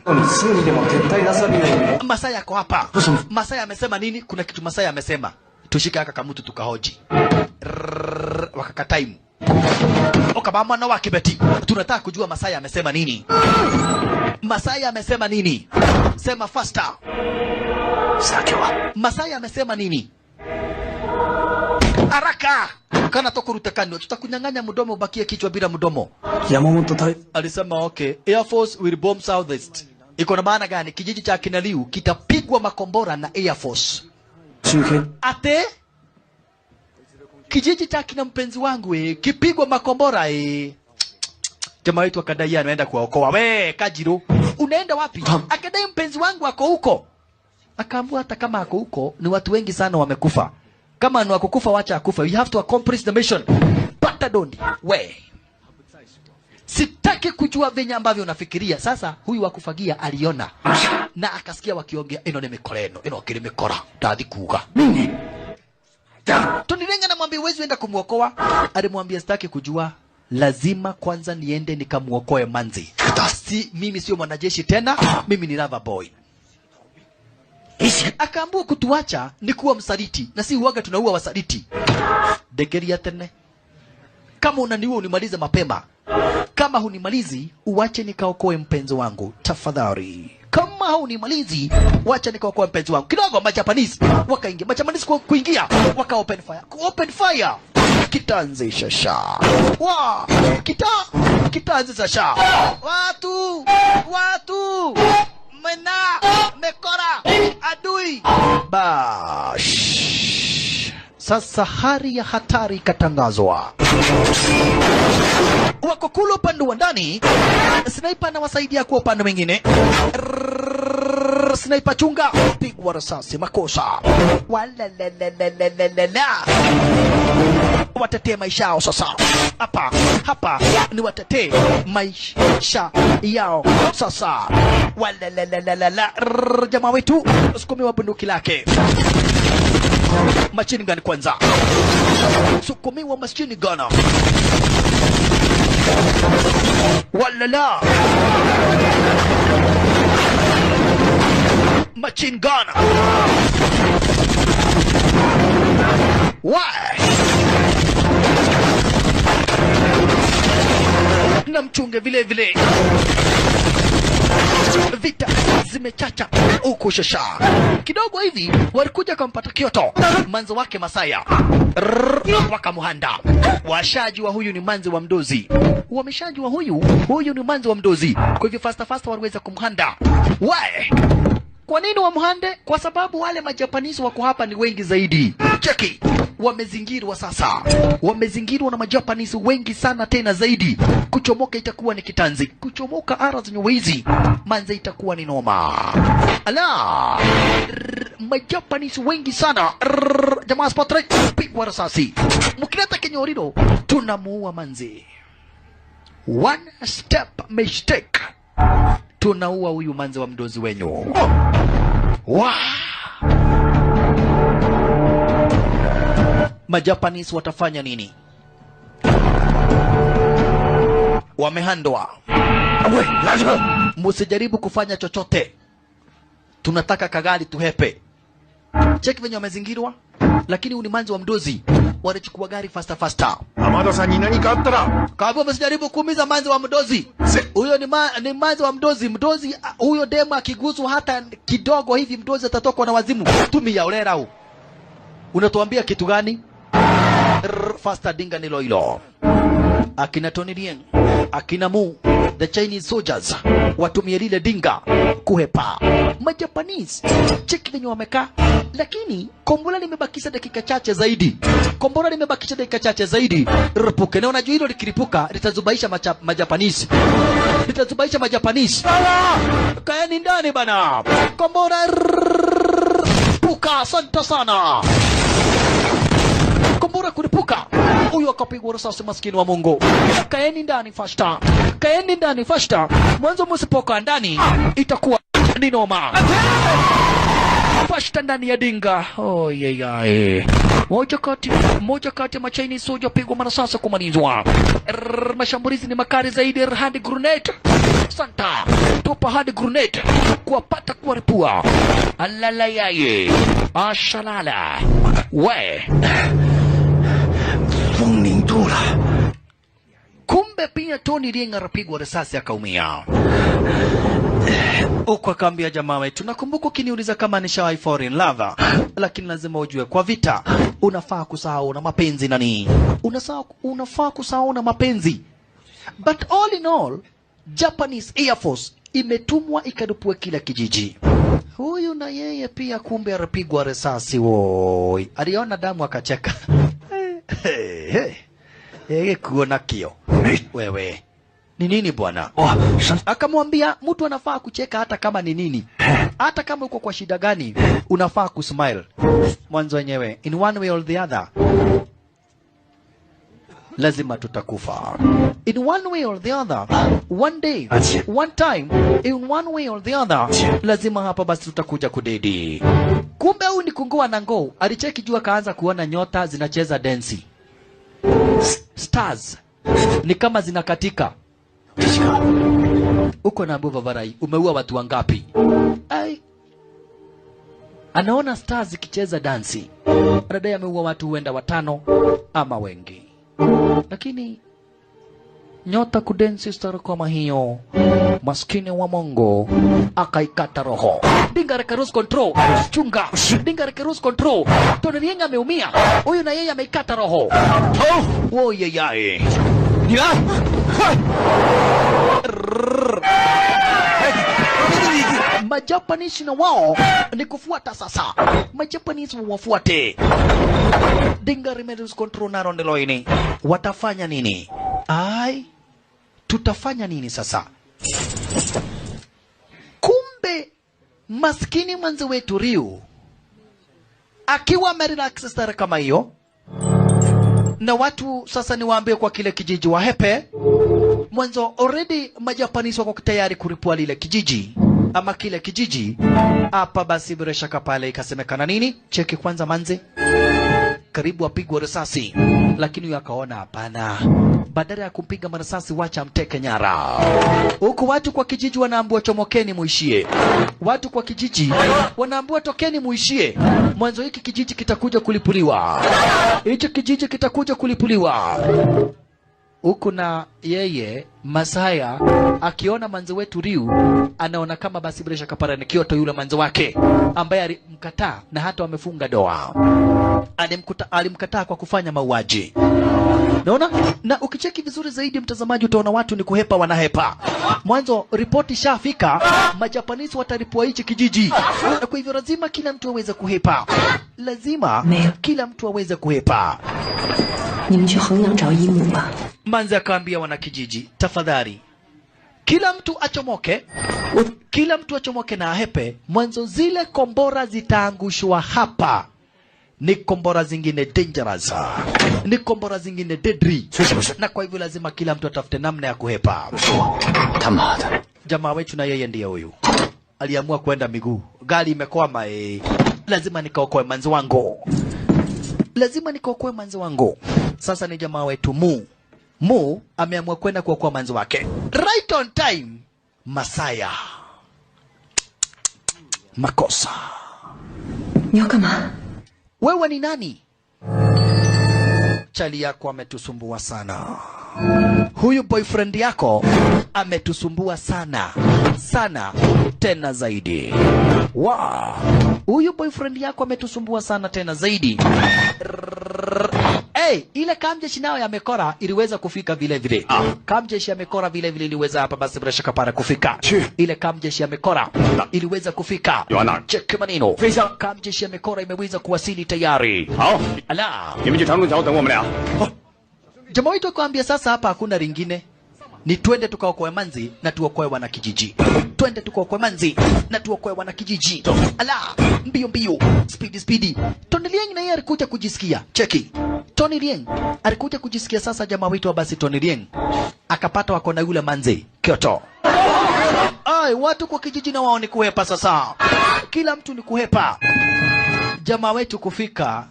Masai yako hapa. Masai amesema nini? Kuna kitu Masai amesema. Tushika haka kamutu tukahoji. Wakakataimu. Okabama na wakibeti. Tunataka kujua Masai amesema nini. Masai amesema nini? Sema faster. Masai amesema nini? Haraka. Kana tokurutekano tutakunyang'anya mdomo ubakie kichwa bila mdomo. Yamamoto Alisema okay, Air Force will bomb Southeast. Iko na maana gani? Kijiji cha Kinaliu kitapigwa makombora na Air Force. Ate kijiji cha kina mpenzi wangu kipigwa makombora jamaa wetu akadai anaenda kuwaokoa. We Kajiro, unaenda wapi? Akadai mpenzi wangu ako huko. Akaambua hata kama ako huko ni watu wengi sana wamekufa. Kama ni wakukufa wacha akufa. We have to accomplish the mission. Patadondi. We. Sitaki kujua venye ambavyo unafikiria. Sasa huyu wakufagia aliona na akasikia wakiongea ino ni mikoreno, ino kile mikora. Tadhi kuga. Tunirenga na mwambie uwezi enda kumuokoa. Alimwambia sitaki kujua. Lazima kwanza niende nikamuokoe manzi. Si mimi sio mwanajeshi tena, mimi ni lover boy. Akaambua kutuacha ni kuwa msaliti na si uwaga tunaua wasaliti. Degeria tene. Kama unaniua unimalize mapema. Kama hunimalizi uwache nikaokoe mpenzi wangu tafadhali. Kama hunimalizi wacha nikaokoe mpenzi wangu. Kidogo Majapanese wakaingia. Majapanese kuingia waka open fire. Open fire. Kitanzisha sha. Wa kitanzisha sha. Watu mena mekora adui bash. Sasa hali ya hatari ikatangazwa. Wako kule upande wa ndani, sniper anawasaidia kwa upande mwingine. Sniper chunga, pigwa risasi makosa. Wala watetee maisha yao sasa. Hapa ni watetee maisha yao sasa. Wala jamaa wetu sukumiwa bunduki lake. Machine gun kwanza. Sukumiwa machine gun. Walala. Machine gun. Why? Na mchunge vile vile. Vita zimechacha huko shasha. Kidogo hivi walikuja kumpata Kyoto manzo wake Masaya. Wakamuhanda. Washajua huyu ni manzi wa mdozi. Wameshajua huyu ni manzi wa mdozi. Kwa hivyo fast waliweza kumhanda. Why? Kwa nini wamhande? Kwa sababu wale Majapanese wako hapa ni wengi zaidi. Cheki. Wamezingirwa sasa. Wamezingirwa na Majapanese wengi sana tena zaidi. Kuchomoka itakuwa ni kitanzi. Kuchomoka ara zenye wizi. Manze itakuwa ni noma. Ala. Majapanese wengi sana. Jamaa spotlight. Pigwa risasi. Mkileta kinyoriro. Tunamuua manze. One step mistake. Tunaua huyu manze wa mdozi wenyu. Wow. Majapanese watafanya nini? Wamehandwa. Musijaribu kufanya chochote. Tunataka kagali tuhepe. Cheki venye wamezingirwa. Lakini huyu ni manzi wa mdozi. Walichukua gari faster. Amado-san ni nani ka attara? Kabla msijaribu kuumiza manzi wa mdozi. Huyo ni manzi wa mdozi. Mdozi huyo demo akiguswa hata kidogo hivi mdozi atatokwa na wazimu. Tumia ulera huu. Unatuambia kitu gani? Faster dinga nilo hilo. Akina Tony Dien, akina Mu, the Chinese soldiers watumie lile dinga kuhepa Majapanese. Cheki venye wamekaa, lakini kombora limebakisha dakika chache zaidi. Kombora limebakisha dakika chache zaidi. Ripuke, na unajua hilo likiripuka litazubaisha Majapanese. Litazubaisha Majapanese. Kaeni ndani bana. Kombora puka, asante sana. Kombora kulipuka. Huyo akapigwa risasi, maskini wa Mungu. Kaeni ndani fasta. Kaeni ndani fasta. Mwanzo msipoka ndani itakuwa ni noma. Fasta ndani ya dinga. Oh yeye. Moja kati ya Chinese soldier pigwa marasasa kumalizwa. Mashambulizi ni makali zaidi. Hand grenade. Santa. Tupa hand grenade. Kuwapata kuwaripua. Alala yaye. Ashalala. We. Kumbe pia Tony Ring arapigwa risasi akaumia. Uko akaambia jamaa wetu, nakumbuka ukiniuliza kama nishawahi fall in love, lakini lazima ujue kwa vita unafaa kusahau na mapenzi nani. Unafaa kusahau na mapenzi. But all in all, Japanese Air Force imetumwa ikadupue kila kijiji. Huyu na yeye pia kumbe arapigwa risasi woi. Aliona damu akacheka. Kuona kio. Wewe. Ni nini bwana? Akamwambia mtu anafaa kucheka hata kama ni nini. Hata kama uko kwa shida gani, unafaa kusmile. Mwanzo wenyewe, in one way or the other, lazima tutakufa. In one way or the other, one day, one time, in one way or the other, lazima hapa basi tutakuja kudedi. Kumbe huyu ni kungua na ngoo. Alicheki jua kaanza kuona nyota zinacheza densi. Stars ni kama zinakatika. Uko na mbuva varai, umeua watu wangapi? Ai. Anaona stars zikicheza dansi. Baadaye ameua watu huenda 5 ama wengi. Lakini nyota kudensi star kama hiyo, maskini wa Mungu akaikata roho. Dinga cruise control, chunga. Dinga cruise control. Tony Ring ameumia. Huyu na yeye ameikata roho. Oh yeye. Majapanese na wao ni kufuata sasa. Majapanese wafuate. Dinga cruise control na rondeloini. Watafanya nini? Ai, tutafanya nini sasa? Kumbe maskini mwanzo wetu Ryu akiwa amerelax stara kama hiyo, na watu sasa niwaambie kwa kile kijiji wa hepe. Mwanzo already Majapanese wako tayari kuripua lile kijiji ama kile kijiji. Hapa basi bila shaka pale ikasemekana nini? Cheki kwanza manze. Karibu apigwe risasi, lakini yakaona hapana. Badala ya kumpiga marasasi wacha mteke nyara. Huko watu kwa kijiji wanaambiwa chomokeni muishie. Watu kwa kijiji wanaambiwa tokeni muishie. Mwanzo hiki kijiji kitakuja kulipuliwa. Hicho kijiji kitakuja kulipuliwa. Huku na yeye Masaya akiona manzo wetu Ryu anaona kama basi bila shaka para ni Kyoto yule manzo wake ambaye alimkataa na hata wamefunga doa. Alimkataa kwa kufanya mauaji. Naona? Na ukicheki vizuri zaidi mtazamaji utaona watu ni kuhepa wanahepa. Mwanzo ripoti shafika, Majapanese wataripua hichi kijiji. Na kwa hivyo lazima kila mtu aweze kuhepa. Lazima kila mtu aweze kuhepa. Manzi akaambia wanakijiji, tafadhali kila mtu achomoke. Kila mtu achomoke na ahepe. Mwanzo zile kombora zitaangushwa hapa ni kombora zingine dangerous, ni kombora zingine deadly, na kwa hivyo lazima kila mtu atafute namna ya kuhepa. Jamaa wetu na yeye ndiye huyu aliamua kwenda miguu. Gari imekwama, lazima nikaokoe manzi wangu. Lazima nikaokoe manzi wangu. Sasa ni jamaa wetu Mu ameamua kwenda kuokoa manzi wake. Right on time. Masaya. Makosa. Nyokama. Wewe ni nani? Chali yako ametusumbua sana. Huyu boyfriend yako ametusumbua sana. Sana tena zaidi. Huyu boyfriend yako ametusumbua sana tena zaidi. ile kamjeshi nayo ya Mekora iliweza kufika vile vile. Kamjeshi ya Mekora vile vile iliweza hapa basi bila shaka para kufika. Ile kamjeshi ya Mekora iliweza kufika. Check maneno. Kamjeshi ya Mekora imeweza kuwasili tayari. Ala. Jamaa wetu akwambia sasa hapa hakuna lingine. Ni twende tukaokoe manzi na tuokoe wana kijiji. Twende tukaokoe manzi na tuokoe wana kijiji. Ala, mbio mbio, speedy. Tony Lieng na yeye alikuja kujisikia. Cheki. Tony Lieng alikuja kujisikia sasa jamaa wetu basi Tony Lieng akapata wako na yule manzi Kyoto. Ai, watu kwa kijiji na wao ni kuhepa sasa. Kila mtu ni kuhepa. Jamaa wetu kufika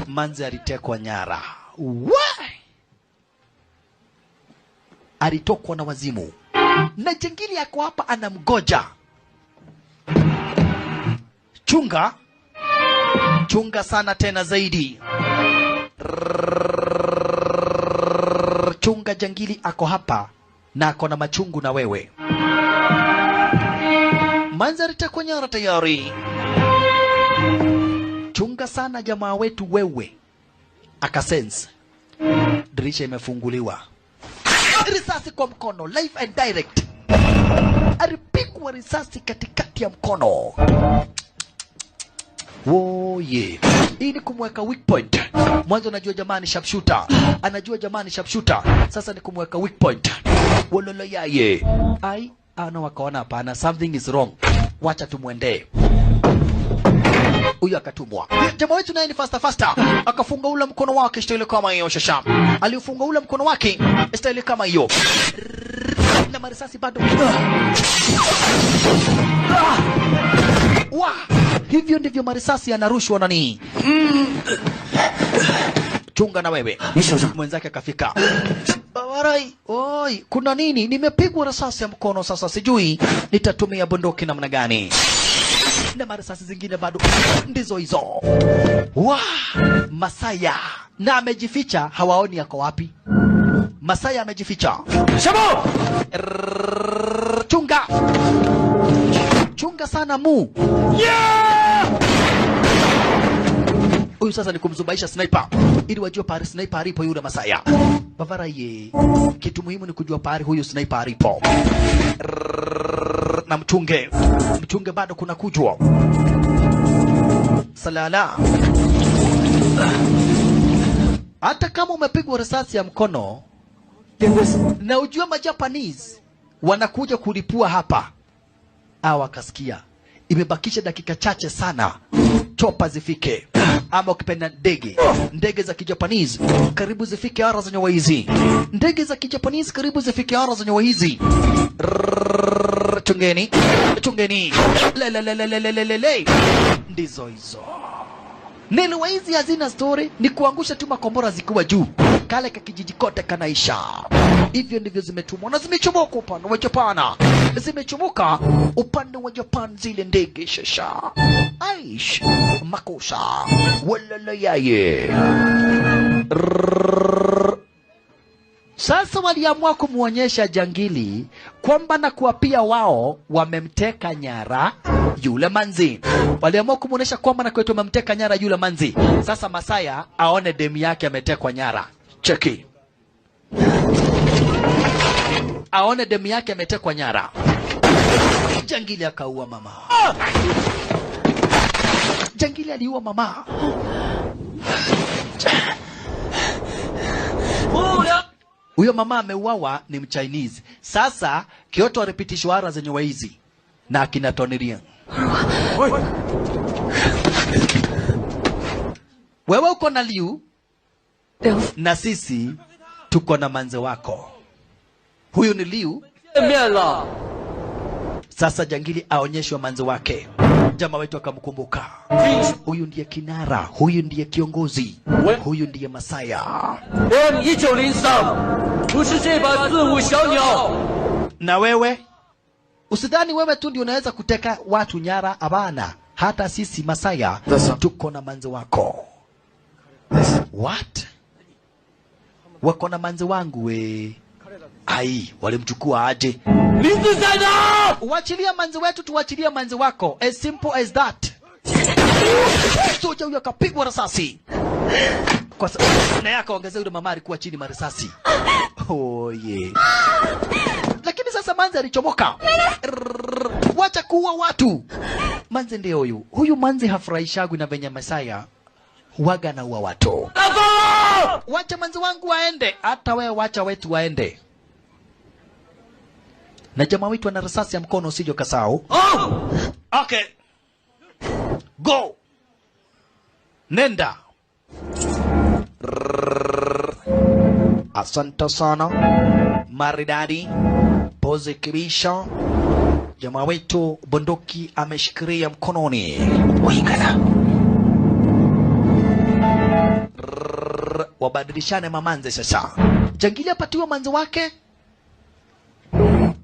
manzi alitekwa nyara. Why? Alitokwa na wazimu. Na jengili yako hapa anamgoja. Chunga sana tena zaidi. Chunga jangili ako hapa na ako na machungu na wewe. Manzari tekwa nyara tayari. Chunga sana jamaa wetu wewe. Akasense. Dirisha imefunguliwa. Risasi kwa mkono, live and direct. Alipigwa risasi katikati ya mkono. Woye. Hii ni kumweka weak point. Mwanzo anajua jamani sharpshooter. Anajua jamani sharpshooter. Sasa ni kumweka weak point. Wololo yaye. Ai, ana wakaona hapana, something is wrong. Wacha tumwendee. Huyu akatumwa. Jamaa wetu naye ni faster. Akafunga ule mkono wake style kama hiyo shasha. Aliufunga ule mkono wake style kama hiyo. Na marisasi bado. Hivyo ndivyo marisasi yanarushwa nani? Chunga na wewe. Mwenzake akafika. Bawarai, oi, kuna nini? Nimepigwa risasi ya mkono sasa sijui nitatumia bunduki namna gani. Na marisasi zingine bado ndizo hizo. Masaya na amejificha, hawaoni yako wapi. Masaya amejificha. Shabo! Chunga sana mu. Huyu sasa ni kumzubaisha sniper ili wajue pari sniper alipo yule Masaya. Bavara ye. Kitu muhimu ni kujua pari huyu sniper alipo. Na mchunge bado kuna kujua. Salala. Hata kama umepigwa risasi ya mkono na ujua Majapanese wanakuja kulipua hapa. Wakasikia imebakisha dakika chache sana chopa zifike, ama ukipenda ndege za Kijapanese karibu zifike ara za nyawa hizi. Ndege za Kijapanese karibu zifike ara za nyawa hizi. Chungeni le ndizo hizo. Niliwa hizi hazina story, ni kuangusha tu makombora zikiwa juu. Kale kakijiji kote kanaisha. Hivyo ndivyo zimetumwa na zimechomoka upande wa Japana. Zimechomoka upande wa Japan zile ndege shasha. Aish, makosa. Walala yaye. Sasa waliamua kumuonyesha jangili kwamba na kuwapia wao wamemteka nyara yule manzi. Waliamua kumuonyesha kwamba na kwetu wamemteka nyara yule manzi. Sasa Masaya aone demu yake ametekwa nyara. Cheki. Aone demu yake ametekwa nyara. Jangili akaua mama. Jangili aliua mama. Huyo mama ameuawa ni Mchinese. Sasa Kyoto aripitishwa ara zenye waizi na akina Tony Lieng. Wewe uko na Liu na sisi tuko na manze wako. Huyu ni Liu. Sasa jangili aonyeshwa manze wake. Jamaa wetu akamkumbuka. Huyu ndiye kinara, huyu ndiye kiongozi, huyu ndiye Masaya. Na wewe usidhani wewe tu ndio unaweza kuteka watu nyara, abana. Hata sisi Masaya tuko na manze wako. What? Wako na manze wangu we. Ai, walimchukua aje? Uachilia manze wetu, tuachilia manze wako. As simple as that. Soja huyo akapigwa risasi. kwa na akaongezea yule mama alikuwa chini marisasi. Oh yeah. Lakini sasa Manze alichomoka. Wacha kuua watu. Manze ndio huyu. Huyu Manze hafurahishagwi na venye Mesaya huaga na uwa watu. Wacha Manze wangu waende. Hata wewe wacha wetu waende. Na jamaa wetu ana risasi ya mkono usije kasahau. Oh! Okay. Go. Nenda. Asante sana. Maridadi. Pose kibisha. Jamaa wetu bunduki ameshikilia mkononi. Wingala. Wabadilishane mamanze sasa. Jangili apatiwa manze wake.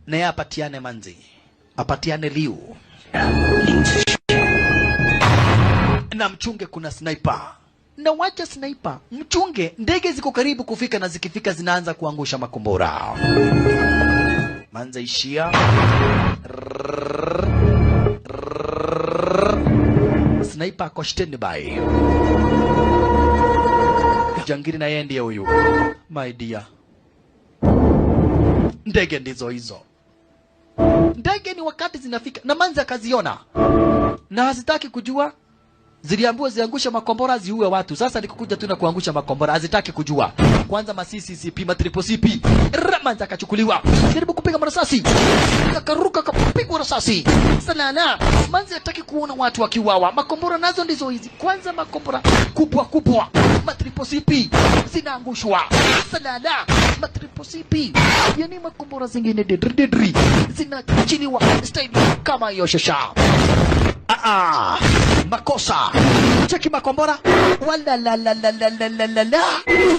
Naye apatiane manze. Apatiane Liu. Na mchunge kuna sniper. Na wacha sniper. Mchunge ndege ziko karibu kufika na zikifika zinaanza kuangusha makombora. Manze ishia. Sniper ako standby. Jangili na yeye ndiye huyu. My dear. Ndege ndizo hizo. Ndege ni wakati zinafika na Manze akaziona. Na hazitaki kujua. Ziliambiwa ziangusha makombora ziue watu. Sasa nikukuja tu na kuangusha makombora. Hazitaki kujua. Kwanza masisi CP, matriple CP. Manze akachukuliwa. Jaribu kupiga marasasi. Akaruka kapigwa risasi. Salala. Manze hataki kuona watu wakiuawa. Makombora nazo ndizo hizi. Kwanza makombora kubwa kubwa. Matriple CP zinaangushwa. Salala. Matriple CP. Yani makombora zingine dedri zinachiliwa style kama hiyo shasha. Makosa. Cheki makombora. Wala la.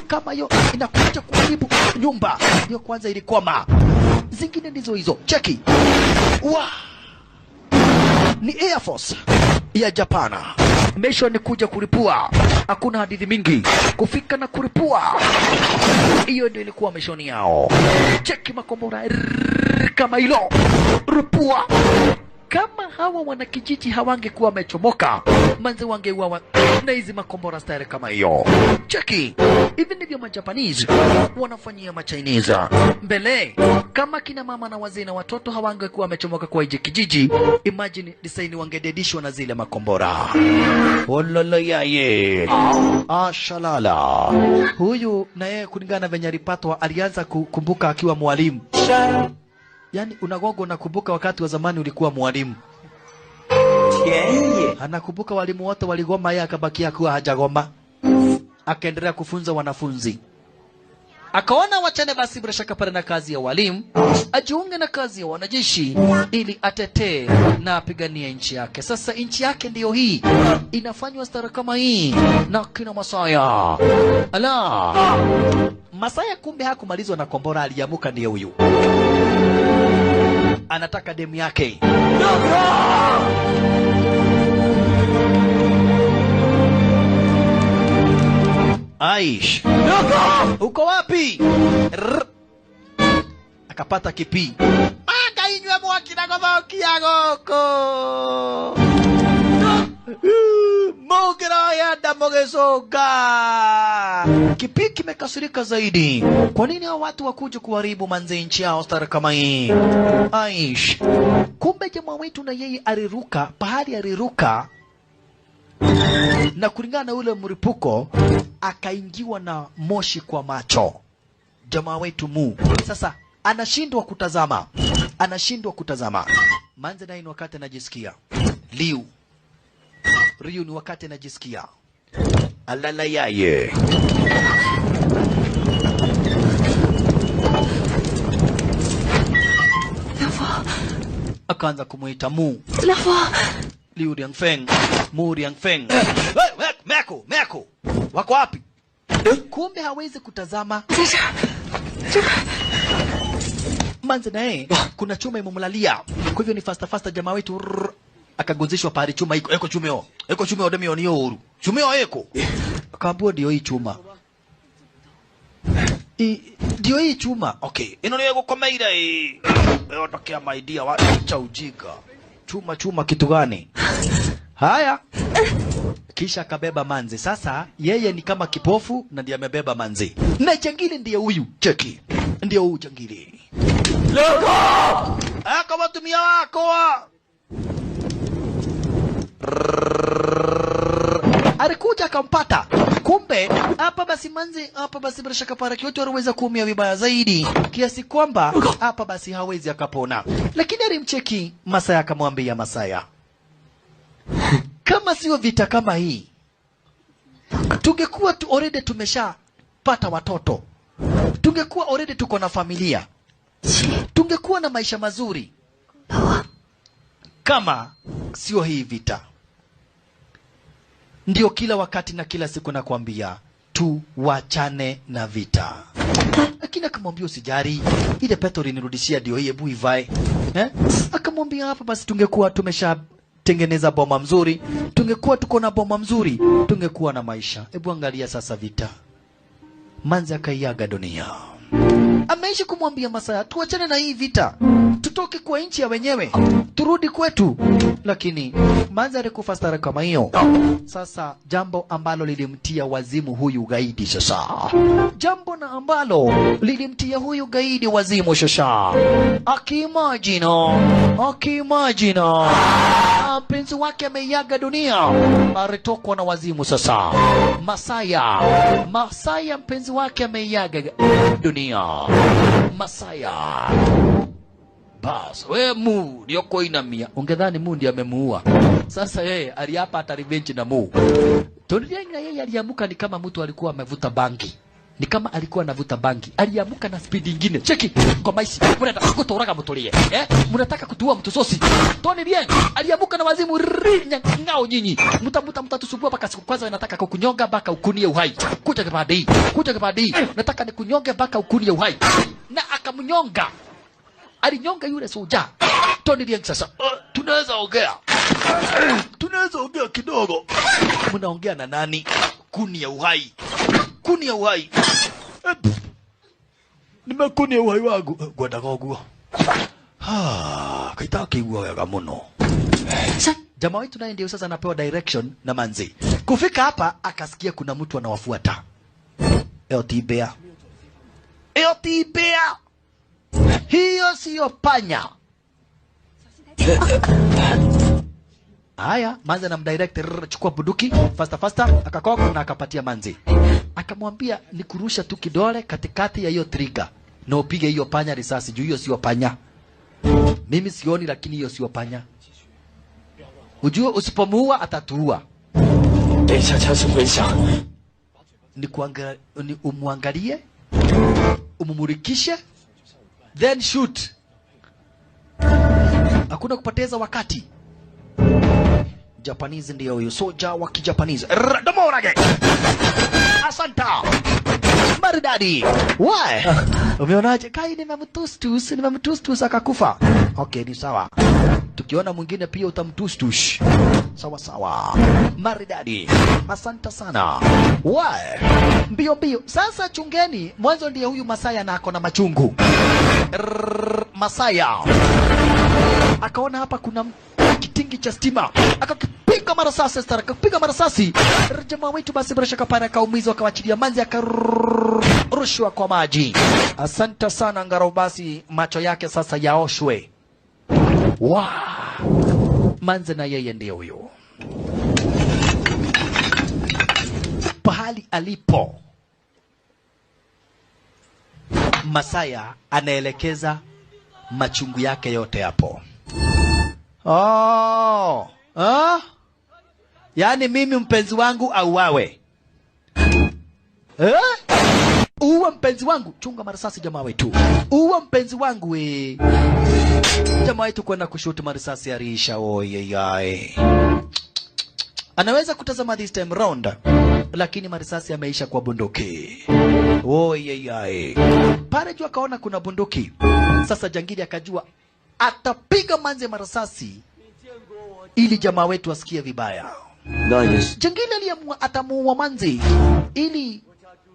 Kama hiyo inakuja kuharibu nyumba. Hiyo kwanza ilikoma. Zingine ndizo hizo. Cheki. Ni Air Force ya Japana. Mission ni kuja kulipua. Hakuna hadithi mingi. Kufika na kulipua. Hiyo ndio ilikuwa mission yao. Cheki makombora kama hilo. Ripua. Kama hawa wanakijiji hawangekuwa wamechomoka, Manze wangeuawa na hizi makombora style kama hiyo. Cheki, hivi ndivyo Majapanese wanafanyia Machinese. Mbele, kama kina mama na wazee na watoto hawangekuwa wamechomoka kwa hiji kijiji, imagine design wangededishwa na zile makombora. Ololo yaye. Shalala. Huyu na yeye kulingana venye alipatwa alianza kukumbuka akiwa mwalimu. Yani unagogo nakumbuka wakati wa zamani ulikuwa mwalimu. Anakumbuka walimu wote waligoma, yeye akabakia kuwa hajagoma. Akaendelea kufunza wanafunzi. Akaona wachane basi bila shaka pale na kazi ya walimu, ajiunge na kazi ya wanajeshi ili atetee na apiganie nchi yake. Sasa nchi yake ndiyo hii. Inafanywa stara kama hii na kina Masaya. Ala. Masaya kumbe hakumalizwa na kombora, aliamuka ndiye huyu. Anataka demu yake. Aish. Uko wapi? Akapata kipi. Akainywe mwaki na goboki ya goko. Mogera ya damogesoga. Kipi kimekasirika zaidi. Kwa nini hao watu wakuja kuharibu Manze nchi yao stara kama hii? Aish. Kumbe jamaa wetu na yeye aliruka, pahali aliruka. Na kulingana na ule mripuko akaingiwa na moshi kwa macho. Jamaa wetu Mu sasa anashindwa kutazama. Manze naye ni wakati anajisikia. Ryu ni wakati anajisikia. Alala yaye. Akaanza kumuita Mu. Liu Liangfeng, Mu Liangfeng. Meko. Wako wapi? Kumbe hawezi kutazama. Manze naye kuna chuma imemlalia. Kwa hivyo ni fasta jamaa wetu akagonzeshwa pale chuma iko. Eko chumeo. Eko chumeo demi oni oru. Chumeo eko. Akaambiwa ndio hii chuma. Ndio hii chuma. Okay. Ino ni ego komeira wewe tokea my dear wacha ujinga. Chuma kitu gani? Haya. kisha akabeba manzi. Sasa yeye ni kama kipofu na ndiye amebeba manzi, na jangili ndiye huyu, cheki, ndiye huyu jangili. Akawatumia wako alikuja akampata. Kumbe hapa basi manzi, hapa basi bila shaka para kioto anaweza kuumia vibaya zaidi kiasi kwamba hapa basi hawezi akapona. Lakini alimcheki Masaya akamwambia, Masaya, kama sio vita kama hii tungekuwa already tumeshapata watoto, tungekuwa already tuko na familia, tungekuwa na maisha mazuri. Kama sio hii vita. Ndio kila wakati na kila siku nakwambia tu wachane na vita. Lakini akamwambia usijari, ile peto linirudishia ndio hii, hebu ivae. Akamwambia hapa basi tungekuwa tumeshatengeneza boma mzuri, tungekuwa tuko na boma mzuri, tungekuwa na maisha. Hebu angalia sasa vita. Manzi akaiaga dunia. Ameishi kumwambia Masaya tuachane na hii vita, tutoke kwa nchi ya wenyewe, turudi kwetu. Lakini Manzi alikufa stara kama hiyo. Sasa jambo ambalo lilimtia wazimu huyu gaidi sasa. Jambo na ambalo lilimtia huyu gaidi wazimu sasa. Akimagina mpenzi wake ameiaga dunia, alitokwa na wazimu sasa. Masaya mpenzi wake ameiaga dunia. Masaya bas we mu ndio koinamia, ungedhani mu ndiye amemuua. Sasa yeye aliapa atarivenji na mu. Tonilenga yeye aliamuka ni kama mtu alikuwa amevuta bangi, ni kama alikuwa anavuta bangi, aliamuka na speed nyingine. Cheki kwa maisi, mnataka kutoraga mtolie, mnataka kutua mtu sosi. Tony bien aliamuka na wazimu ngao nyinyi, mtatusumbua mpaka siku kwanza nataka kukunyonga mpaka ukunie uhai. Kuja kibadi nataka nikunyonge mpaka ukunie uhai. Na akamnyonga, alinyonga yule soja. Tony bien sasa tunaweza ongea kidogo. Mnaongea na nani? Kuni ya uhai. Nimekuni ya uhai wangu gwada goguo. Kaitaki uwa wega muno. Jamaa wetu naye ndio sasa anapewa direction na Manzi. Kufika hapa akasikia kuna mtu anawafuata. Eotibea. Hiyo siyo panya. Haya, Manzi anamdirect, chukua bunduki faster, akakoka na akapatia Manzi. Akamwambia ni kurusha tu kidole katikati ya hiyo trigger na upige hiyo panya risasi juu hiyo sio panya. Mimi sioni, lakini hiyo sio panya. Ujue usipomuua atatuua. Ni umwangalie, umumurikishe, then shoot. Hakuna kupoteza wakati. Japanese ndio huyo soja wa Kijapanese. Domorage. Asanta. Maridadi. Why? Umeonaje? Kai nimemtustus akakufa. Okay, ni sawa. Tukiona mwingine pia utamtustus. Sawa. Maridadi. Asanta sana. Why? Mbio. Sasa chungeni, mwanzo ndiye huyu Masaya na ako na machungu. Masaya akaona hapa kuna kitingi cha stima, akapiga marasasi. Jamaa wetu basi bila shaka pale akaumizwa, akawachilia Manzi, akarushwa kwa maji. Asante sana Ngaro, basi macho yake sasa yaoshwe. Manzi na yeye ndiye huyo. Pahali alipo Masaya anaelekeza machungu yake yote hapo. Yaani mimi mpenzi wangu auawe. Uwa mpenzi wangu, chunga marasasi jamaa wetu. Uwa mpenzi wangu jamaa wetu kwenda kushuti marasasi arisha. Oye. Anaweza kutazama this time round, lakini marisasi yameisha kwa bunduki. Oye. Pale juu akaona kuna bunduki. Sasa jangili akajua atapiga Manzi marasasi ili jamaa wetu asikie vibaya. Jangili aliamua atamuua Manzi ili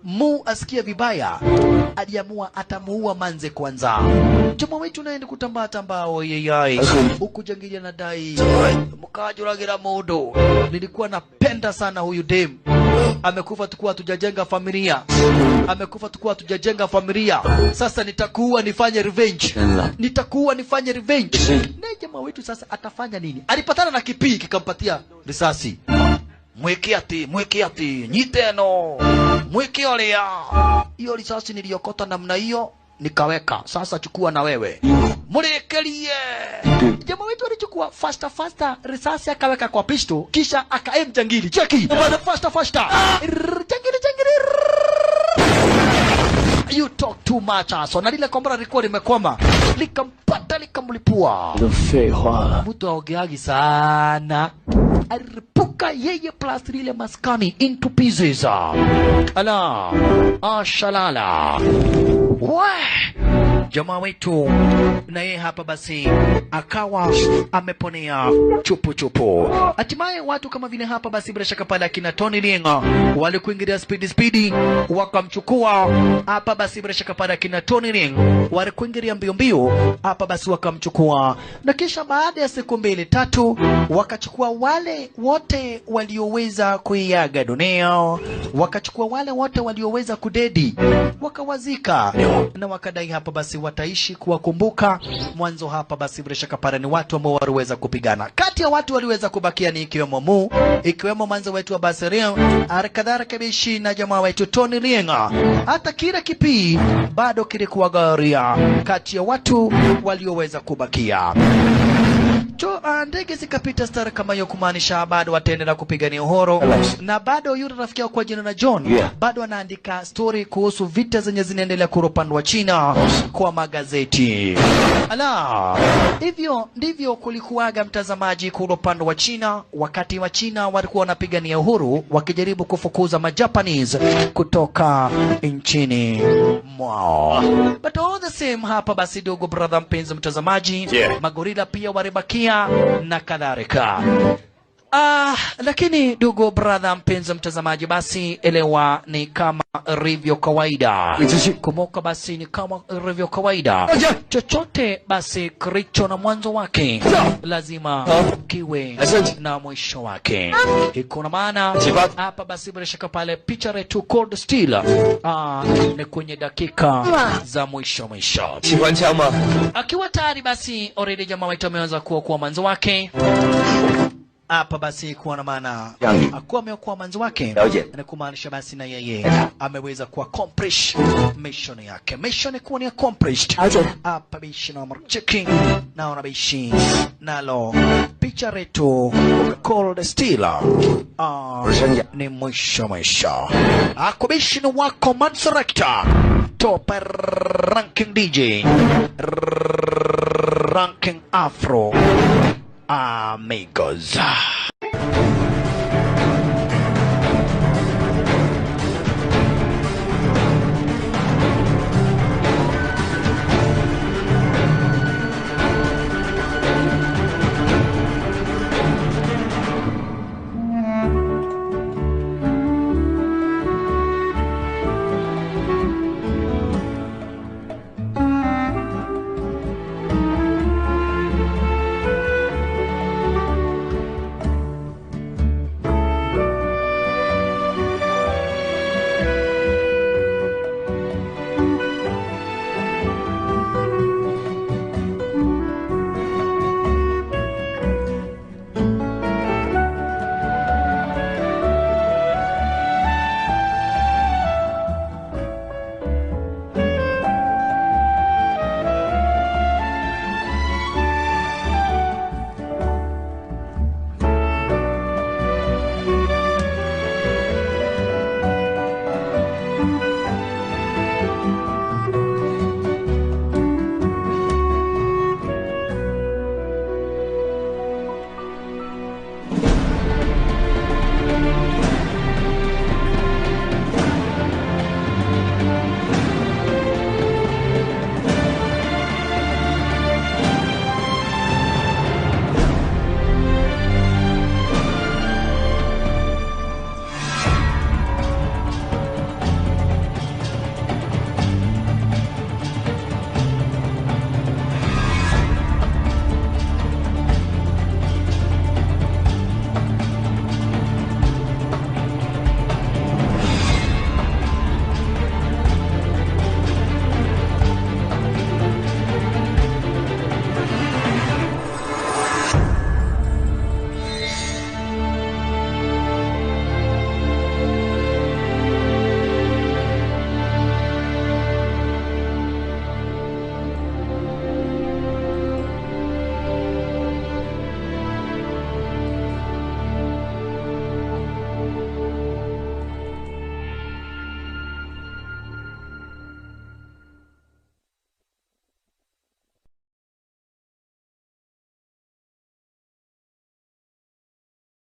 Mu asikia vibaya, aliamua atamuua manze kwanza. Jamaa wetu naenda kutambaa tambaa oyeyai. Huku jangili anadai mkajuragira modo. Nilikuwa napenda sana huyu dem. Amekufa tukua hatujajenga familia. Amekufa tukua hatujajenga familia. Sasa nitakuwa nifanye revenge. Nitakuwa nifanye revenge. Na jamaa wetu sasa atafanya nini? Alipatana na kipii kikampatia risasi. Mweke ati, nyiteno. Mweke olea. Hiyo risasi niliyokota namna hiyo, nikaweka. Sasa chukua na wewe. Murekelie. Jamaa wetu alichukua faster risasi akaweka kwa pisto, kisha akaem jangili. Cheki. Faster. Jangili. You talk too much aso. Na lile kombora lilikuwa limekwama. Likampata likamlipua. Mtu aogeagi sana. Alipuka yeye plus lile maskani into pieces. Ala. Ashalala. Jamaa wetu na yeye hapa basi akawa ameponea chupu. Hatimaye watu kama vile hapa basi bila shaka pale akina Tony Lienga walikuingilia speedy wakamchukua hapa basi bila shaka pale akina Tony Lienga walikuingilia mbio hapa basi wakamchukua, na kisha baada ya siku 2-3 wakachukua wale wote walioweza kuiaga dunia, wakachukua wale wote walioweza kudedi wakawazika, na wakadai hapa basi wataishi kuwakumbuka. Mwanzo hapa basi bila shaka pale ni watu ambao waliweza kupigana. Kati ya watu waliweza kubakia ni ikiwemo Mu, ikiwemo mwanzo wetu wa Basireo, Arkadara Bishi na jamaa wetu Tony Lienga. Hata kila kipii bado kilikuwa garia kati ya watu walioweza kubakia. Ndege zikapita star kama hiyo, kumaanisha bado wataendelea kupigania uhuru. Na bado yule rafiki yao kwa jina na John bado anaandika story kuhusu vita zenye zinaendelea kwa upande wa China kwa magazeti. Ala, hivyo ndivyo kulikuwaga mtazamaji kwa upande wa China, wakati wa China walikuwa wanapigania uhuru wakijaribu kufukuza majapanese kutoka nchini mwao. But all the same hapa basi dogo brother mpenzi mtazamaji, magorila pia waribakia na kadhalika. Lakini ndugu brother mpenzi mtazamaji, basi elewa ni kama review kawaida. Kumbuka basi ni kama review kawaida. Chochote basi kilicho na mwanzo wake lazima kiwe na mwisho wake. Iko na maana hapa basi bila shaka pale picha yetu Cold Steel ni kwenye dakika za mwisho. Akiwa tayari basi already jamaa wetu ameanza kuwa mwanzo wake. Hapa basi kuwa na maana akuwa ameokoa mwanzo wake, na kumaanisha basi na yeye ameweza kuwa accomplish mission yake. Mission kuwa ni accomplished. Hapa bishi na checking naona bishi nalo picha retu Cold Steel ni mwisho. Akubishi ni wako Manserector top ranking DJ ranking Afro Amigos.